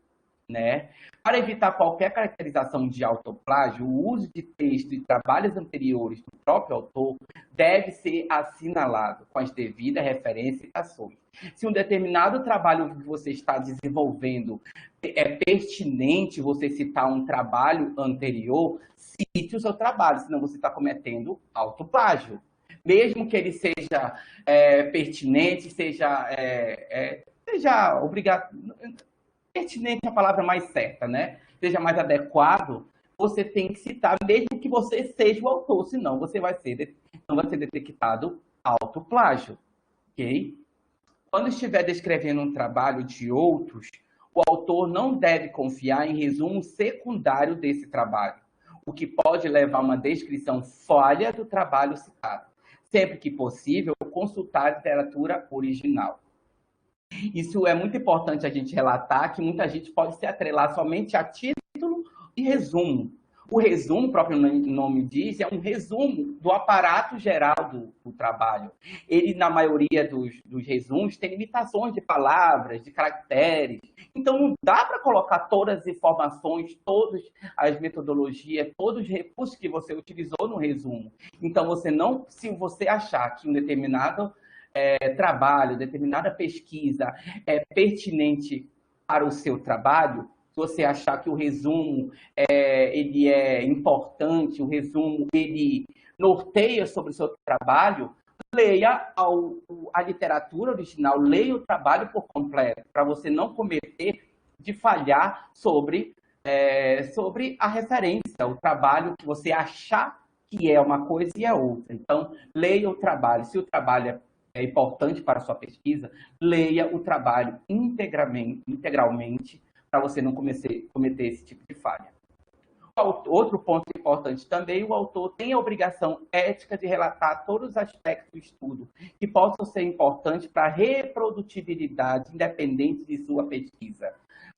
Speaker 2: né? Para evitar qualquer caracterização de autoplágio, o uso de texto de trabalhos anteriores do próprio autor deve ser assinalado com as devidas referências e citações. Se um determinado trabalho que você está desenvolvendo é pertinente você citar um trabalho anterior, cite o seu trabalho, senão você está cometendo autoplágio. Mesmo que ele seja pertinente, seja obrigado. Pertinente é a palavra mais certa, né? Seja mais adequado, você tem que citar, mesmo que você seja o autor, senão você não vai ser detectado autoplágio, ok? Quando estiver descrevendo um trabalho de outros, o autor não deve confiar em resumo secundário desse trabalho, o que pode levar a uma descrição falha do trabalho citado. Sempre que possível, consultar a literatura original. Isso é muito importante a gente relatar, que muita gente pode se atrelar somente a título e resumo. O resumo, o próprio nome diz, é um resumo do aparato geral do trabalho. Ele, na maioria dos resumos, tem limitações de palavras, de caracteres. Então, não dá para colocar todas as informações, todas as metodologias, todos os recursos que você utilizou no resumo. Então, se você achar que um determinado trabalho, determinada pesquisa é pertinente para o seu trabalho, se você achar que o resumo ele é importante, o resumo ele norteia sobre o seu trabalho, leia a literatura original, leia o trabalho por completo, para você não cometer de falhar sobre a referência, o trabalho que você achar que é uma coisa e é outra. Então, leia o trabalho. Se o trabalho é importante para a sua pesquisa, leia o trabalho integralmente para você não cometer esse tipo de falha. Outro ponto importante também, o autor tem a obrigação ética de relatar todos os aspectos do estudo que possam ser importantes para a reprodutibilidade independente de sua pesquisa.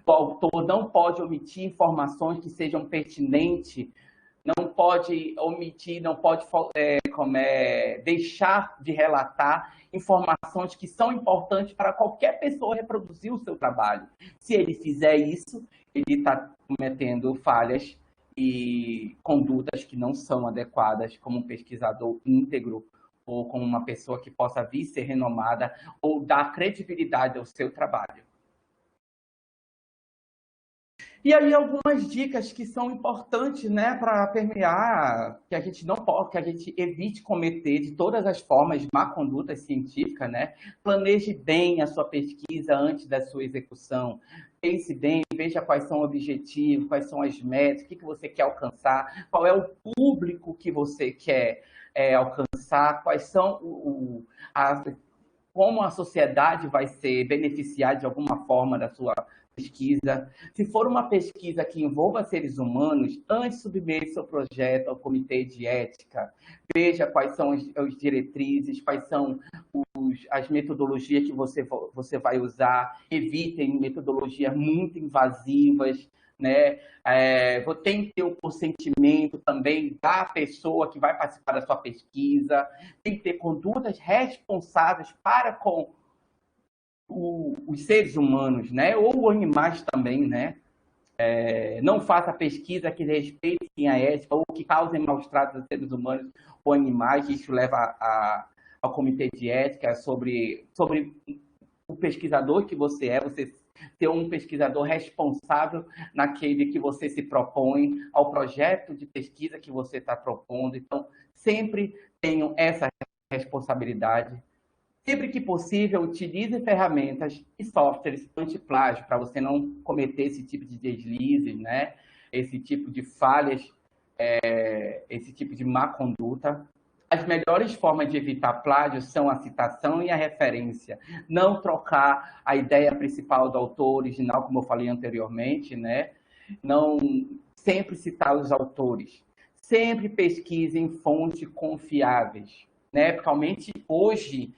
Speaker 2: O autor não pode omitir informações que sejam pertinentes, não pode omitir, não pode deixar de relatar informações que são importantes para qualquer pessoa reproduzir o seu trabalho. Se ele fizer isso, ele está cometendo falhas e condutas que não são adequadas como um pesquisador íntegro ou como uma pessoa que possa vir ser renomada ou dar credibilidade ao seu trabalho. E aí algumas dicas que são importantes, né, para permear, que a gente não pode, que a gente evite cometer de todas as formas má conduta científica, né? Planeje bem a sua pesquisa antes da sua execução. Pense bem, veja quais são os objetivos, quais são as metas, o que você quer alcançar, qual é o público que você quer alcançar, quais são como a sociedade vai ser beneficiada de alguma forma da sua pesquisa. Se for uma pesquisa que envolva seres humanos, antes de submeter seu projeto ao comitê de ética, veja quais são as diretrizes, quais são as metodologias que você vai usar, evitem metodologias muito invasivas, né? Tem que ter o consentimento também da pessoa que vai participar da sua pesquisa, tem que ter condutas responsáveis para com os seres humanos, né? Ou animais também, né? Não faça pesquisa que respeitem a ética ou que causem maus tratos a seres humanos ou animais. Isso leva ao comitê de ética sobre o pesquisador que você é, você ser um pesquisador responsável naquele que você se propõe, ao projeto de pesquisa que você está propondo. Então, sempre tenham essa responsabilidade. Sempre que possível, utilize ferramentas e softwares anti-plágio para você não cometer esse tipo de deslizes, né? Esse tipo de falhas, esse tipo de má conduta. As melhores formas de evitar plágio são a citação e a referência. Não trocar a ideia principal do autor original, como eu falei anteriormente, né? Não sempre citar os autores. Sempre pesquise em fontes confiáveis, né? Principalmente hoje,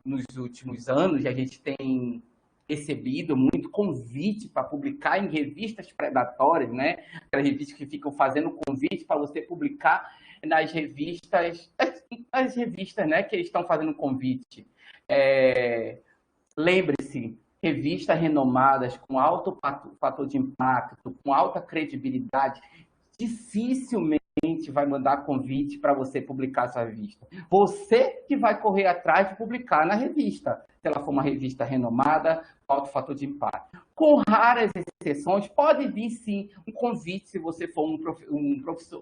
Speaker 2: nos últimos anos, a gente tem recebido muito convite para publicar em revistas predatórias, né? Aquelas revistas que ficam fazendo convite para você publicar nas revistas, né, que eles estão fazendo convite. Lembre-se revistas renomadas, com alto fator de impacto, com alta credibilidade, dificilmente vai mandar convite para você publicar sua revista. Você que vai correr atrás de publicar na revista, se ela for uma revista renomada, com alto fator de impacto. Com raras exceções, pode vir sim um convite se você for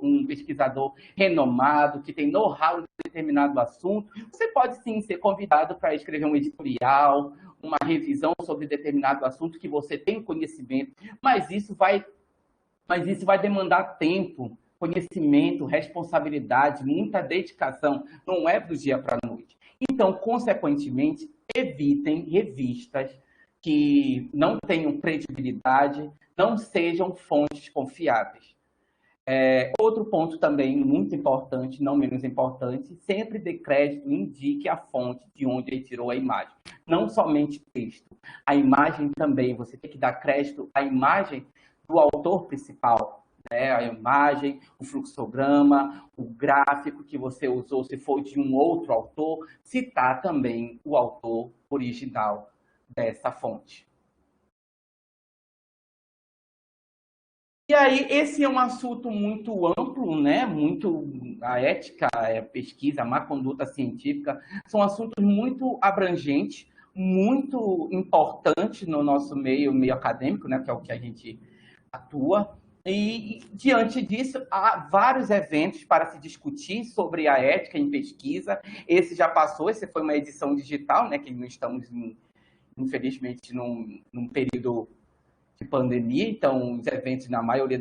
Speaker 2: um pesquisador renomado, que tem know-how em determinado assunto. Você pode sim ser convidado para escrever um editorial, uma revisão sobre determinado assunto que você tem conhecimento, mas isso vai demandar tempo, conhecimento, responsabilidade, muita dedicação, não é do dia para a noite. Então, consequentemente, evitem revistas que não tenham credibilidade, não sejam fontes confiáveis. Outro ponto também muito importante, não menos importante, sempre dê crédito e indique a fonte de onde ele tirou a imagem. Não somente texto, a imagem também, você tem que dar crédito à imagem do autor principal, né? A imagem, o fluxograma, o gráfico que você usou, se for de um outro autor, citar também o autor original dessa fonte. E aí, esse é um assunto muito amplo, né? A ética, a pesquisa, a má conduta científica, são assuntos muito abrangentes, muito importantes no nosso meio acadêmico, né? Que é o que a gente atua. E, diante disso, há vários eventos para se discutir sobre a ética em pesquisa. Esse já passou, esse foi uma edição digital, né? Que nós estamos, infelizmente, num período de pandemia, então os eventos, na maioria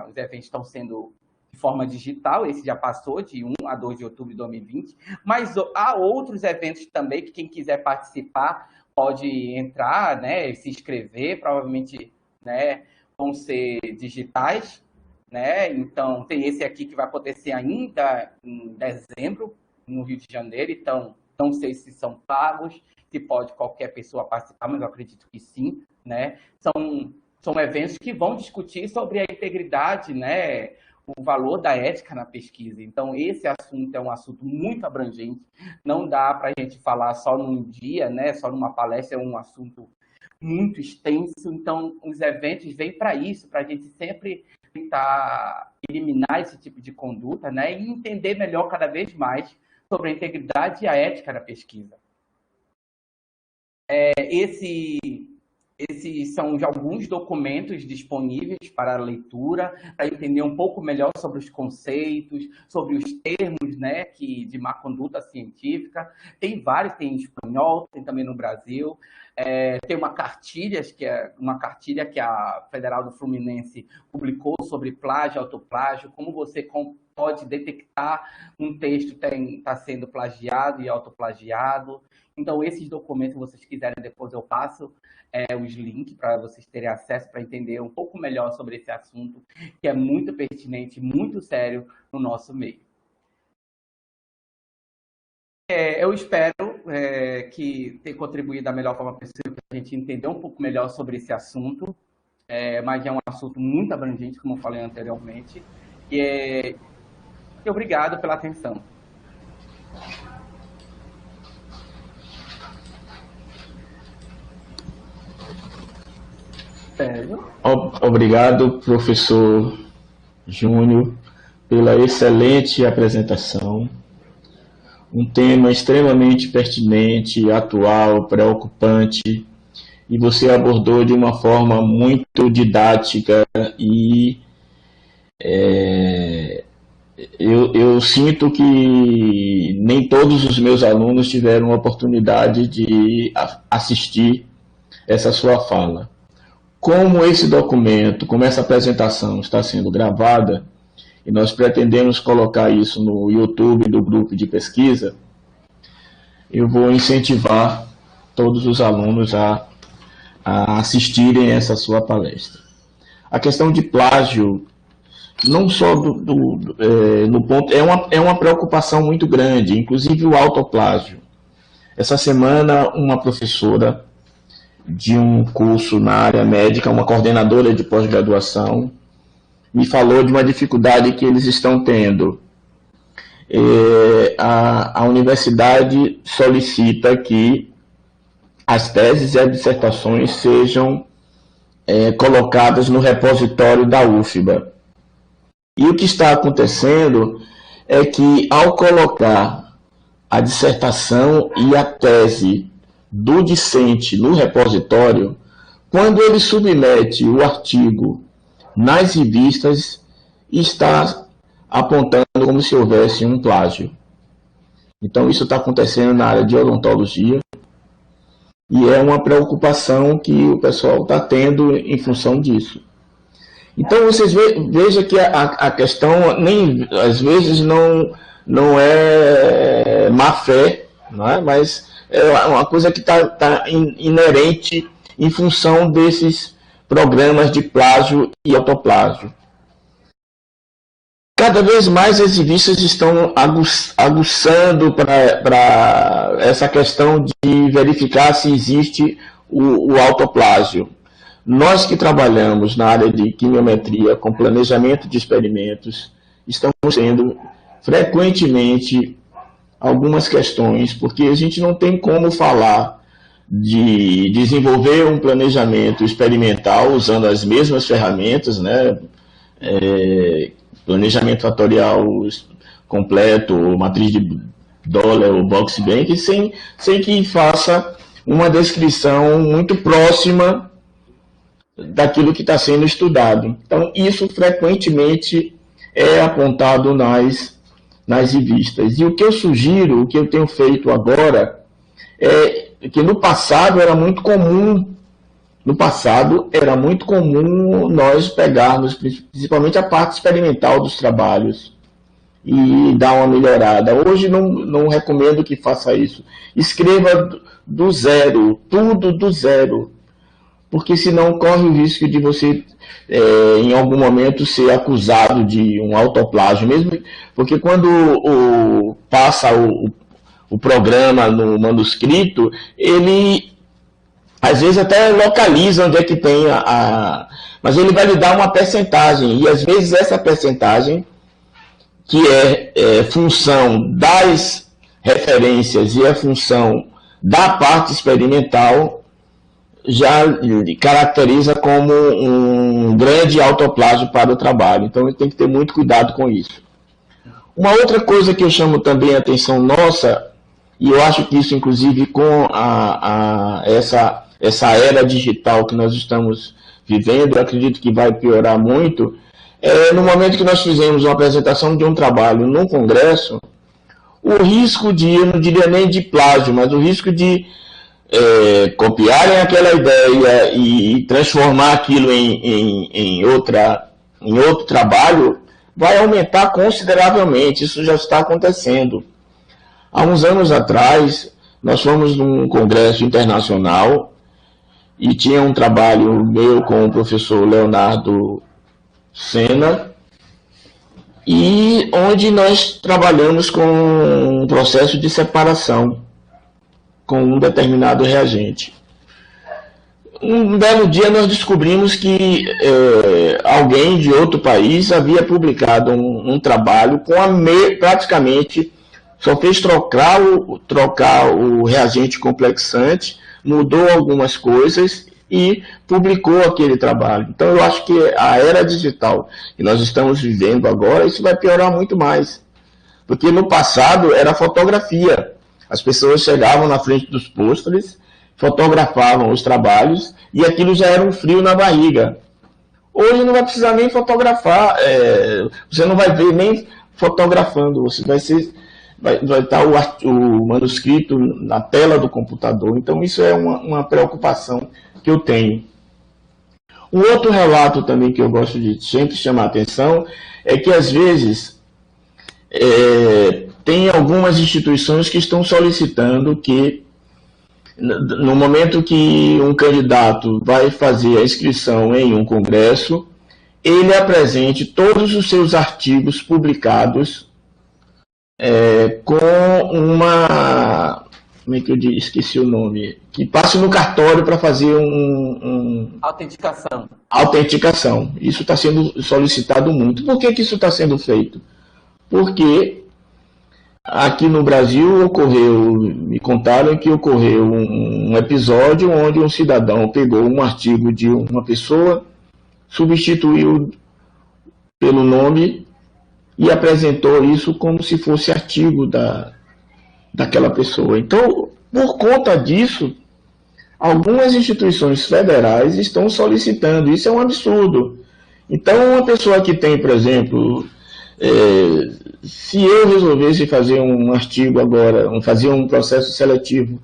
Speaker 2: os eventos estão sendo de forma digital, esse já passou de 1 a 2 de outubro de 2020, mas há outros eventos também que quem quiser participar pode entrar, né, se inscrever, provavelmente, né, vão ser digitais, né, então tem esse aqui que vai acontecer ainda em dezembro, no Rio de Janeiro, então não sei se são pagos, se pode qualquer pessoa participar, mas eu acredito que sim, né? São eventos que vão discutir sobre a integridade, né? O valor da ética na pesquisa. Então, esse assunto é um assunto muito abrangente, não dá para a gente falar só num dia, né? Só numa palestra, é um assunto muito extenso. Então, os eventos vêm para isso, para a gente sempre tentar eliminar esse tipo de conduta, né? E entender melhor cada vez mais sobre a integridade e a ética da pesquisa. Esses são já alguns documentos disponíveis para leitura, para entender um pouco melhor sobre os conceitos, sobre os termos, né, de má conduta científica. Tem vários, tem em espanhol, tem também no Brasil. Tem uma cartilha que a Federal do Fluminense publicou sobre plágio e autoplágio, como você pode detectar um texto está sendo plagiado e autoplagiado. Então, esses documentos, se vocês quiserem, depois eu passo os links para vocês terem acesso, para entender um pouco melhor sobre esse assunto, que é muito pertinente, muito sério no nosso meio. Eu espero que tenha contribuído da melhor forma possível para a gente entender um pouco melhor sobre esse assunto, mas é um assunto muito abrangente, como eu falei anteriormente, e obrigado pela atenção.
Speaker 1: Obrigado, professor Júnior, pela excelente apresentação. Um tema extremamente pertinente, atual, preocupante, e você abordou de uma forma muito didática e eu sinto que nem todos os meus alunos tiveram a oportunidade de assistir essa sua fala. Como esse documento, como essa apresentação está sendo gravada, e nós pretendemos colocar isso no YouTube do grupo de pesquisa, eu vou incentivar todos os alunos a assistirem essa sua palestra. A questão de plágio, não só no ponto, é uma preocupação muito grande, inclusive o autoplágio. Essa semana, uma professora de um curso na área médica, uma coordenadora de pós-graduação, me falou de uma dificuldade que eles estão tendo. A universidade solicita que as teses e as dissertações sejam colocadas no repositório da UFBA. E o que está acontecendo é que, ao colocar a dissertação e a tese do discente no repositório, quando ele submete o artigo nas revistas, está apontando como se houvesse um plágio. Então, isso está acontecendo na área de odontologia e é uma preocupação que o pessoal está tendo em função disso. Então, vocês vejam que a questão, nem, às vezes, não é má fé, não é? Mas é uma coisa que está inerente em função desses programas de plágio e autoplágio. Cada vez mais as revistas estão aguçando para essa questão de verificar se existe o autoplágio. Nós que trabalhamos na área de quimiometria com planejamento de experimentos, estamos tendo frequentemente algumas questões, porque a gente não tem como falar de desenvolver um planejamento experimental usando as mesmas ferramentas, né? Planejamento fatorial completo, matriz de Dollar ou Box-Bank, sem que faça uma descrição muito próxima daquilo que está sendo estudado. Então, isso frequentemente é apontado nas revistas. E o que eu sugiro, o que eu tenho feito agora, é que no passado era muito comum nós pegarmos principalmente a parte experimental dos trabalhos e dar uma melhorada. Hoje não recomendo que faça isso. Escreva do zero, tudo do zero, porque senão corre o risco de você, em algum momento, ser acusado de um autoplágio, mesmo, porque quando passa o programa no manuscrito, ele às vezes até localiza onde é que tem mas ele vai lhe dar uma percentagem, e às vezes essa percentagem, que é função das referências e é função da parte experimental, já caracteriza como um grande autoplágio para o trabalho. Então, ele tem que ter muito cuidado com isso. Uma outra coisa que eu chamo também a atenção nossa, e eu acho que isso, inclusive, com essa era digital que nós estamos vivendo, eu acredito que vai piorar muito, no momento que nós fizemos uma apresentação de um trabalho num congresso, o risco de, eu não diria nem de plágio, mas o risco de copiarem aquela ideia e transformar aquilo em outro trabalho, vai aumentar consideravelmente. Isso já está acontecendo. Há uns anos atrás, nós fomos num congresso internacional e tinha um trabalho meu com o professor Leonardo Sena, e onde nós trabalhamos com um processo de separação com um determinado reagente. Um belo dia nós descobrimos que alguém de outro país havia publicado um trabalho com praticamente só fez trocar o reagente complexante, mudou algumas coisas e publicou aquele trabalho. Então eu acho que a era digital que nós estamos vivendo agora, isso vai piorar muito mais. Porque no passado era fotografia. As pessoas chegavam na frente dos pôsteres, fotografavam os trabalhos e aquilo já era um frio na barriga. Hoje não vai precisar nem fotografar, você não vai ver nem fotografando, você vai estar o manuscrito na tela do computador. Então isso é uma preocupação que eu tenho. Um outro relato também que eu gosto de sempre chamar a atenção é que às vezes tem algumas instituições que estão solicitando que, no momento que um candidato vai fazer a inscrição em um congresso, ele apresente todos os seus artigos publicados com uma... Como é que eu disse? Esqueci o nome. Que passe no cartório para fazer
Speaker 2: Autenticação.
Speaker 1: Autenticação. Isso está sendo solicitado muito. Por que isso está sendo feito? Porque Aqui no Brasil me contaram que ocorreu um episódio onde um cidadão pegou um artigo de uma pessoa, substituiu pelo nome e apresentou isso como se fosse artigo daquela pessoa. Então, por conta disso, algumas instituições federais estão solicitando. Isso é um absurdo. Então, uma pessoa que tem, por exemplo, se eu resolvesse fazer um artigo agora, fazer um processo seletivo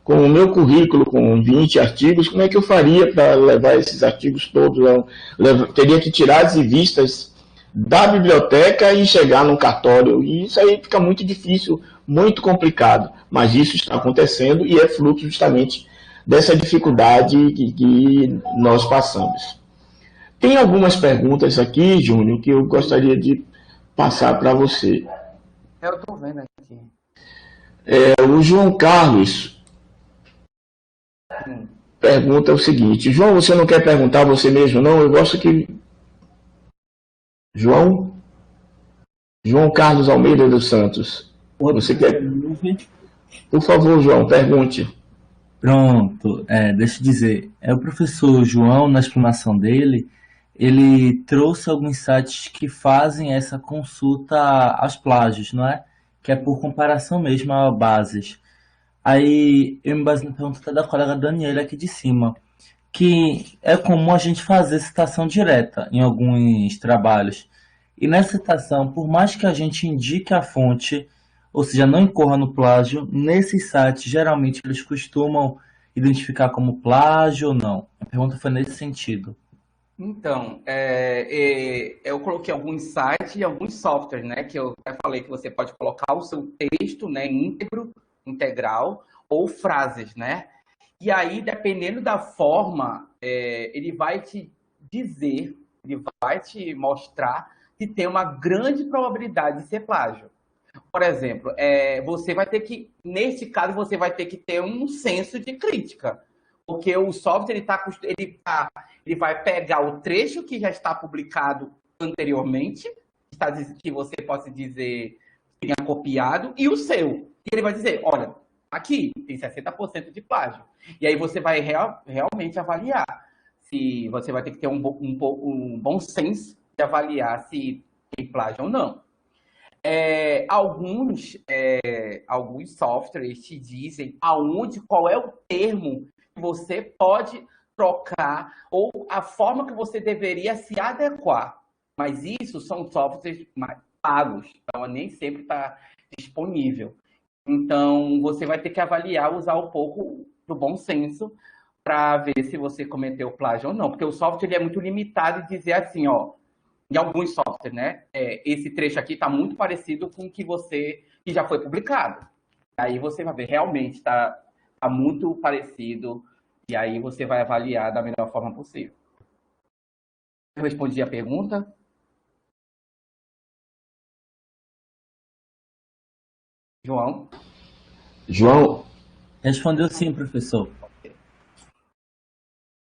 Speaker 1: com o meu currículo, com 20 artigos, como é que eu faria para levar esses artigos todos? Teria que tirar as revistas da biblioteca e chegar num cartório. E isso aí fica muito difícil, muito complicado. Mas isso está acontecendo e é fruto justamente dessa dificuldade que nós passamos. Tem algumas perguntas aqui, Júnior, que eu gostaria de passar para você.
Speaker 2: Eu estou vendo aqui.
Speaker 1: O João Carlos pergunta o seguinte: João, você não quer perguntar você mesmo, não? Eu gosto que... João Carlos Almeida dos Santos. Você quer? Por favor, João, pergunte.
Speaker 3: Pronto, deixa eu dizer, o professor João, na explanação dele, ele trouxe alguns sites que fazem essa consulta aos plágios, não é? Que é por comparação mesmo a bases. Aí eu me baseio na pergunta da colega Daniela aqui de cima, que é comum a gente fazer citação direta em alguns trabalhos. E nessa citação, por mais que a gente indique a fonte, ou seja, não incorra no plágio, nesses sites geralmente eles costumam identificar como plágio ou não. A pergunta foi nesse sentido.
Speaker 2: Então, eu coloquei alguns sites e alguns softwares, né? Que eu até falei que você pode colocar o seu texto, né, íntegro, integral, ou frases, né? E aí, dependendo da forma, ele vai te dizer, ele vai te mostrar que tem uma grande probabilidade de ser plágio. Por exemplo, você vai ter que, nesse caso, você vai ter que ter um senso de crítica. Porque o software ele vai pegar o trecho que já está publicado anteriormente, que você pode dizer que tenha copiado, e o seu. E ele vai dizer, olha, aqui tem 60% de plágio. E aí você vai realmente avaliar. Se você vai ter que ter um bom senso de avaliar se tem plágio ou não. Alguns softwares te dizem qual é o termo que você pode trocar ou a forma que você deveria se adequar. Mas isso são softwares pagos, então nem sempre está disponível. Então, você vai ter que avaliar, usar um pouco do bom senso para ver se você cometeu plágio ou não. Porque o software ele é muito limitado em dizer assim, ó, em alguns softwares, né? Esse trecho aqui está muito parecido com o que já foi publicado. Aí você vai ver, realmente está muito parecido, e aí você vai avaliar da melhor forma possível. Eu respondi a pergunta? João?
Speaker 3: Respondeu sim, professor.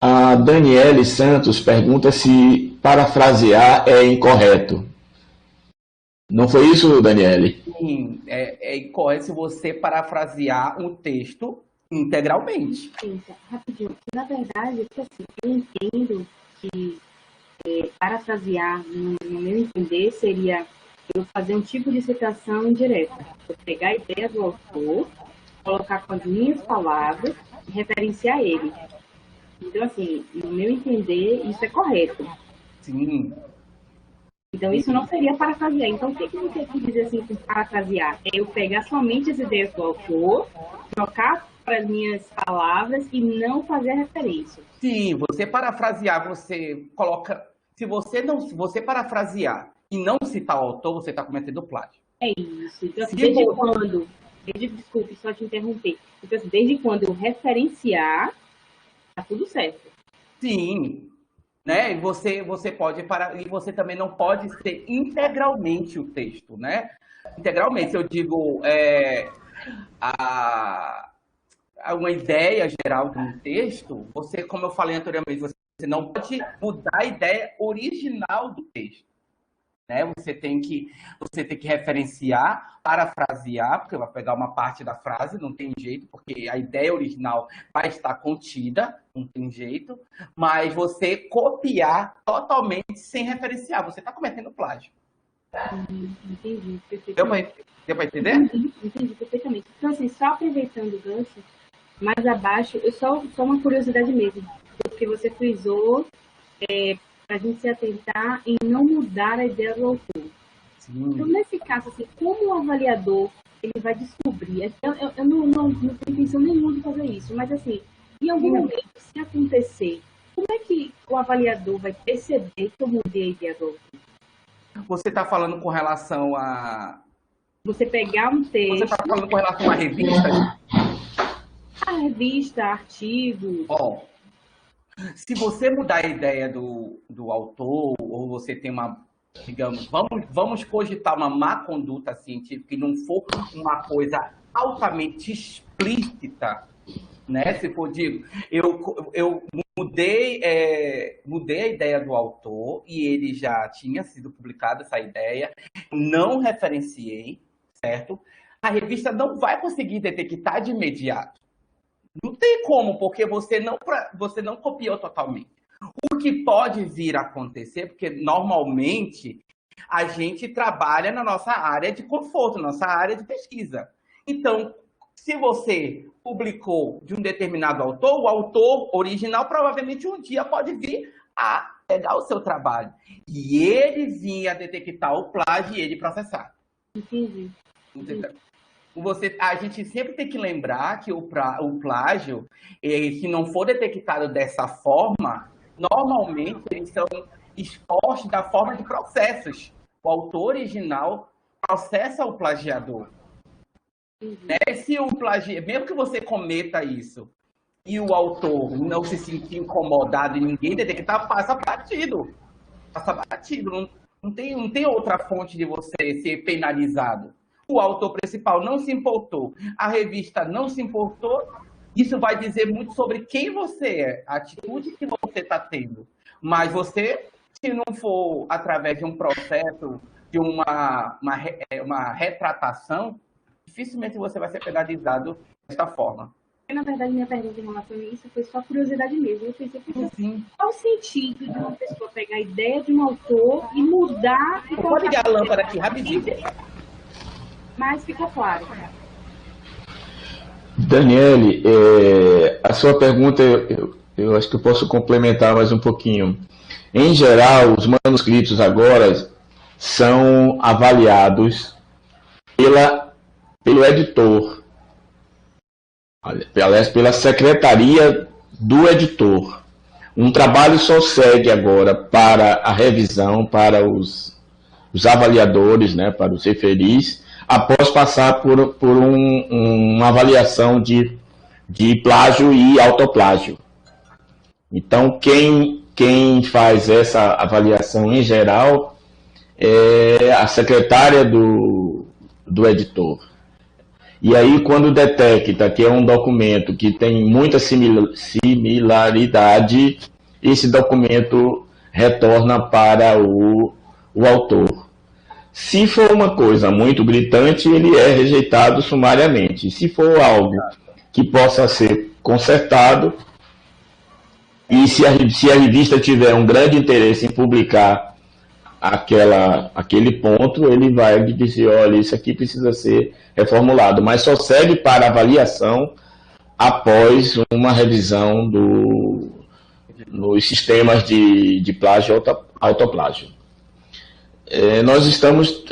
Speaker 1: A Daniele Santos pergunta se parafrasear é incorreto. Não foi isso, Daniele?
Speaker 2: Sim, é incorreto se você parafrasear um texto integralmente.
Speaker 4: Sim, rapidinho. Na verdade, assim, eu entendo que parafrasear, no meu entender, seria eu fazer um tipo de citação indireta. Eu pegar a ideia do autor, colocar com as minhas palavras e referenciar ele. Então, assim, no meu entender, isso é correto.
Speaker 2: Sim.
Speaker 4: Então, isso não seria parafrasear. Então, o que você quer dizer assim com parafrasear? É eu pegar somente as ideias do autor, trocar para as minhas palavras e não fazer a referência.
Speaker 2: Sim, você parafrasear, você coloca... Se você parafrasear e não citar o autor, você está cometendo plágio.
Speaker 4: É isso. Então, assim, desculpe só te interromper. Então, assim, desde quando eu referenciar, tá tudo certo.
Speaker 2: Sim, né? E você pode e você também não pode ser integralmente o texto, né? Integralmente, se eu digo uma ideia geral de um texto, você, como eu falei anteriormente, você não pode mudar a ideia original do texto. né? Você tem que referenciar, parafrasear, porque vai pegar uma parte da frase, não tem jeito, porque a ideia original vai estar contida, não tem jeito, mas você copiar totalmente sem referenciar, você está cometendo plágio.
Speaker 4: Entendi, perfeitamente.
Speaker 2: Deu para entender?
Speaker 4: Entendi perfeitamente. Então, assim, só aproveitando o gancho, mais abaixo, só uma curiosidade mesmo, porque você frisou para a gente se atentar em não mudar a ideia do autor. Sim. Então, nesse caso, assim, como o avaliador ele vai descobrir? Eu não tenho intenção nenhuma de fazer isso, mas, assim, em algum momento, se acontecer, como é que o avaliador vai perceber que eu mudei a ideia do autor?
Speaker 2: Você está falando com relação a...
Speaker 4: Você pegar um texto...
Speaker 2: Você está falando com relação à revista?
Speaker 4: A revista, artigo...
Speaker 2: Bom, se você mudar a ideia do autor, ou você tem uma, digamos, vamos cogitar uma má conduta científica e não for uma coisa altamente explícita, né? Se for, digo, eu mudei a ideia do autor e ele já tinha sido publicada essa ideia, não referenciei, certo? A revista não vai conseguir detectar de imediato. Não tem como, porque você não copiou totalmente. O que pode vir a acontecer, porque normalmente a gente trabalha na nossa área de conforto, nossa área de pesquisa. Então, se você publicou de um determinado autor, o autor original provavelmente um dia pode vir a pegar o seu trabalho. E ele vir a detectar o plágio e ele processar.
Speaker 4: Entendi.
Speaker 2: A gente sempre tem que lembrar que o plágio, se não for detectado dessa forma, normalmente eles são expostos da forma de processos. O autor original processa o plagiador. Se o mesmo que você cometa isso e o autor não se sentir incomodado e ninguém detectar, passa batido. Passa batido. Não tem outra fonte de você ser penalizado. O autor principal não se importou, a revista não se importou, isso vai dizer muito sobre quem você é, a atitude que você está tendo. Mas você, se não for através de um processo, de uma retratação, dificilmente você vai ser penalizado desta forma.
Speaker 4: Na verdade, minha pergunta em relação a isso foi só curiosidade mesmo. Eu pensei que qual o sentido de uma pessoa pegar a ideia de um autor e mudar...
Speaker 2: Eu vou ligar a lâmpada aqui rapidinho.
Speaker 4: Mas ficou claro.
Speaker 1: Daniele, a sua pergunta eu acho que eu posso complementar mais um pouquinho. Em geral, os manuscritos agora são avaliados pelo editor, aliás, pela secretaria do editor. Um trabalho só segue agora para a revisão, para os avaliadores, né, para os referis, após passar por uma avaliação de plágio e autoplágio. Então, quem faz essa avaliação em geral é a secretária do editor. E aí, quando detecta que é um documento que tem muita similaridade, esse documento retorna para o autor. Se for uma coisa muito gritante, ele é rejeitado sumariamente. Se for algo que possa ser consertado, e se a revista tiver um grande interesse em publicar aquele ponto, ele vai dizer, olha, isso aqui precisa ser reformulado, mas só serve para avaliação após uma revisão nos sistemas de plágio e autoplágio. Nós estamos...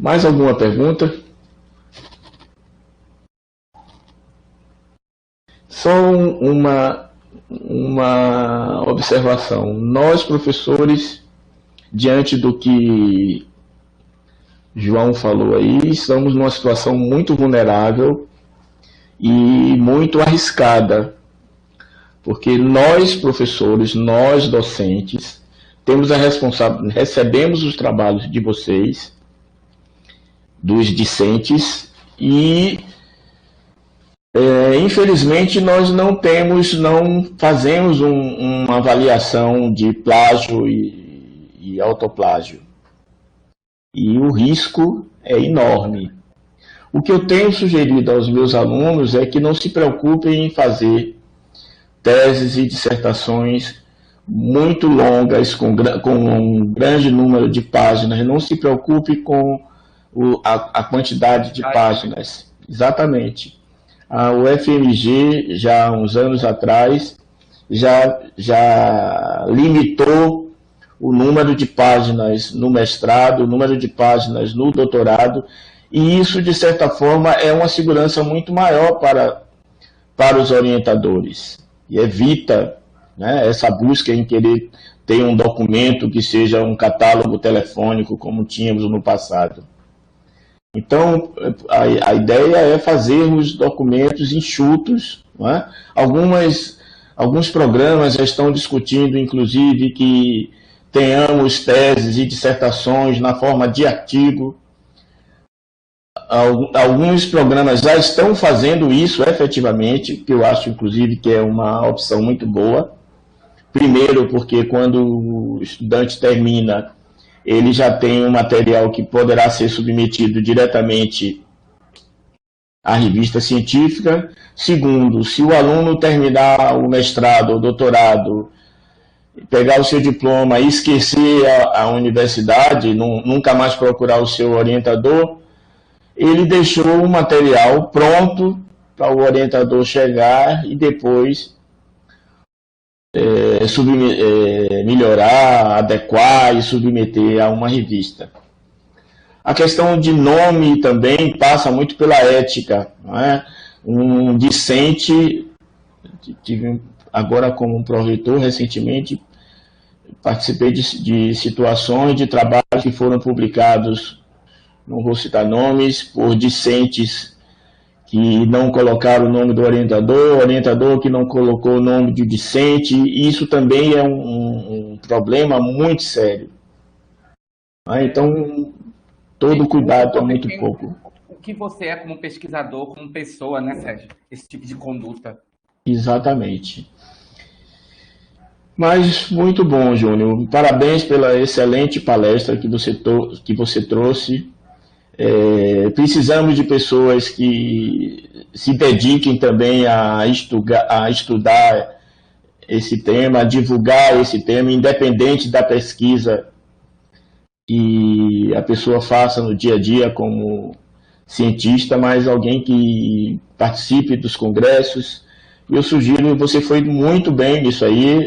Speaker 1: Mais alguma pergunta? Só uma observação. Nós, professores, diante do que João falou aí, estamos numa situação muito vulnerável e muito arriscada, porque nós, professores, nós, docentes, temos a responsabilidade, recebemos os trabalhos de vocês, dos discentes, e Infelizmente, nós não fazemos uma avaliação de plágio e autoplágio. E o risco é enorme. O que eu tenho sugerido aos meus alunos é que não se preocupem em fazer teses e dissertações muito longas, com um grande número de páginas. Não se preocupe com a quantidade de páginas. Exatamente. O FMG, já há uns anos atrás, já limitou o número de páginas no mestrado, o número de páginas no doutorado, e isso, de certa forma, é uma segurança muito maior para os orientadores. E evita, né, essa busca em querer ter um documento que seja um catálogo telefônico, como tínhamos no passado. Então, a ideia é fazermos documentos enxutos. Não é? Alguns programas já estão discutindo, inclusive, que tenhamos teses e dissertações na forma de artigo. Alguns programas já estão fazendo isso efetivamente, que eu acho, inclusive, que é uma opção muito boa. Primeiro, porque quando o estudante termina, ele já tem um material que poderá ser submetido diretamente à revista científica. Segundo, se o aluno terminar o mestrado ou doutorado, pegar o seu diploma e esquecer a universidade, nunca mais procurar o seu orientador, ele deixou o material pronto para o orientador chegar e depois melhorar, adequar e submeter a uma revista. A questão de nome também passa muito pela ética. Não é? Um discente, tive agora como pró-reitor recentemente, participei de situações de trabalho que foram publicados, não vou citar nomes, por discentes que não colocaram o nome do orientador que não colocou o nome do discente, e isso também é um problema muito sério. Então, todo cuidado é muito pouco.
Speaker 2: O que você é como pesquisador, como pessoa, né, Sérgio? Esse tipo de conduta.
Speaker 1: Exatamente. Mas muito bom, Júnior. Parabéns pela excelente palestra que você trouxe. Precisamos de pessoas que se dediquem também a estudar esse tema, a divulgar esse tema, independente da pesquisa que a pessoa faça no dia a dia como cientista, mas alguém que participe dos congressos. Eu sugiro, você foi muito bem nisso aí,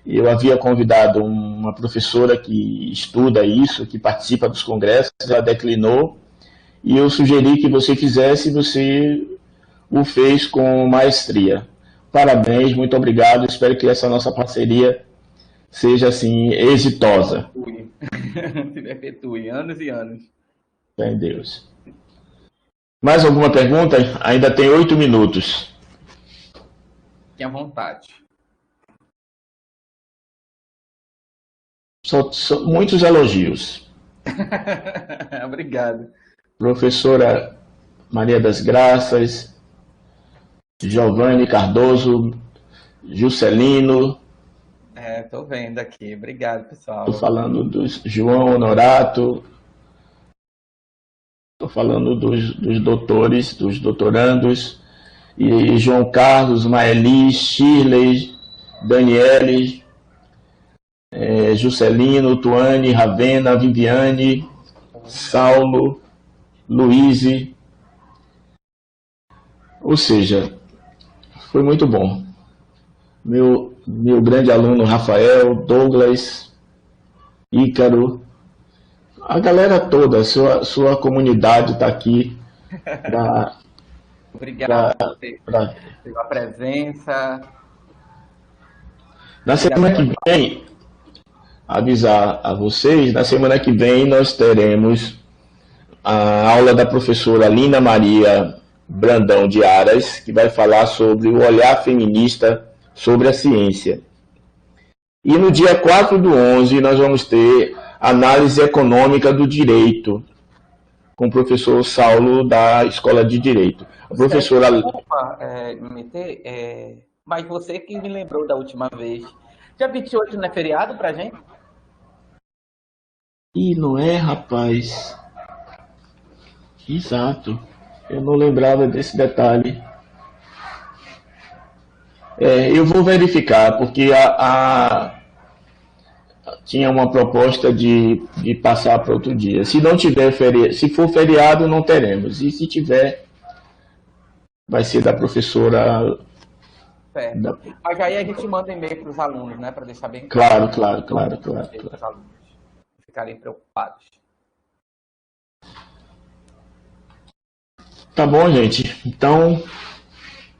Speaker 1: eu havia convidado uma professora que estuda isso, que participa dos congressos, ela declinou, e eu sugeri que você fizesse, você o fez com maestria. Parabéns, muito obrigado, espero que essa nossa parceria seja, assim, exitosa.
Speaker 2: Se perpetue, anos e anos.
Speaker 1: Fé em Deus. Mais alguma pergunta? Ainda tem 8 minutos.
Speaker 2: Fique à vontade.
Speaker 1: São muitos elogios.
Speaker 2: Obrigado.
Speaker 1: Professora Maria das Graças, Giovanni Cardoso, Juscelino.
Speaker 2: Estou vendo aqui. Obrigado, pessoal.
Speaker 1: Estou falando do João Honorato. Estou falando dos doutores, dos doutorandos. E João Carlos, Maeli, Shirley, Daniele, Juscelino, Tuane, Ravena, Viviane, Saulo, Luíse. Ou seja, foi muito bom. Meu grande aluno Rafael, Douglas, Ícaro, a galera toda, sua comunidade está aqui.
Speaker 2: Obrigado pela presença.
Speaker 1: Na semana que vem, avisar a vocês, na semana que vem nós teremos a aula da professora Lina Maria Brandão de Aras, que vai falar sobre o olhar feminista sobre a ciência. E no dia 4/11 nós vamos ter análise econômica do direito, com o professor Saulo da Escola de Direito. A professora...
Speaker 2: Desculpa me meter, mas você que me lembrou da última vez. Dia 28 não é feriado pra gente?
Speaker 1: Ih, não é, rapaz? Exato. Eu não lembrava desse detalhe. Eu vou verificar, porque tinha uma proposta de passar para outro dia. Se não tiver feriado, se for feriado, não teremos. E se tiver, vai ser da professora.
Speaker 2: Certo. Mas aí a gente manda e-mail para os alunos, né? Para deixar bem
Speaker 1: Claro.
Speaker 2: Os alunos ficarem preocupados.
Speaker 1: Tá bom, gente. Então,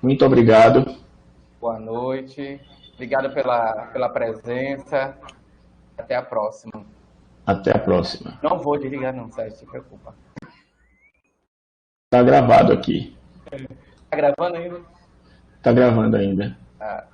Speaker 1: muito obrigado.
Speaker 2: Boa noite. Obrigado pela presença. Até a próxima.
Speaker 1: Até a próxima.
Speaker 2: Não vou desligar, não, Sérgio, se preocupa.
Speaker 1: Tá gravado aqui.
Speaker 2: Tá gravando ainda?
Speaker 1: Tá gravando ainda.
Speaker 2: Ah.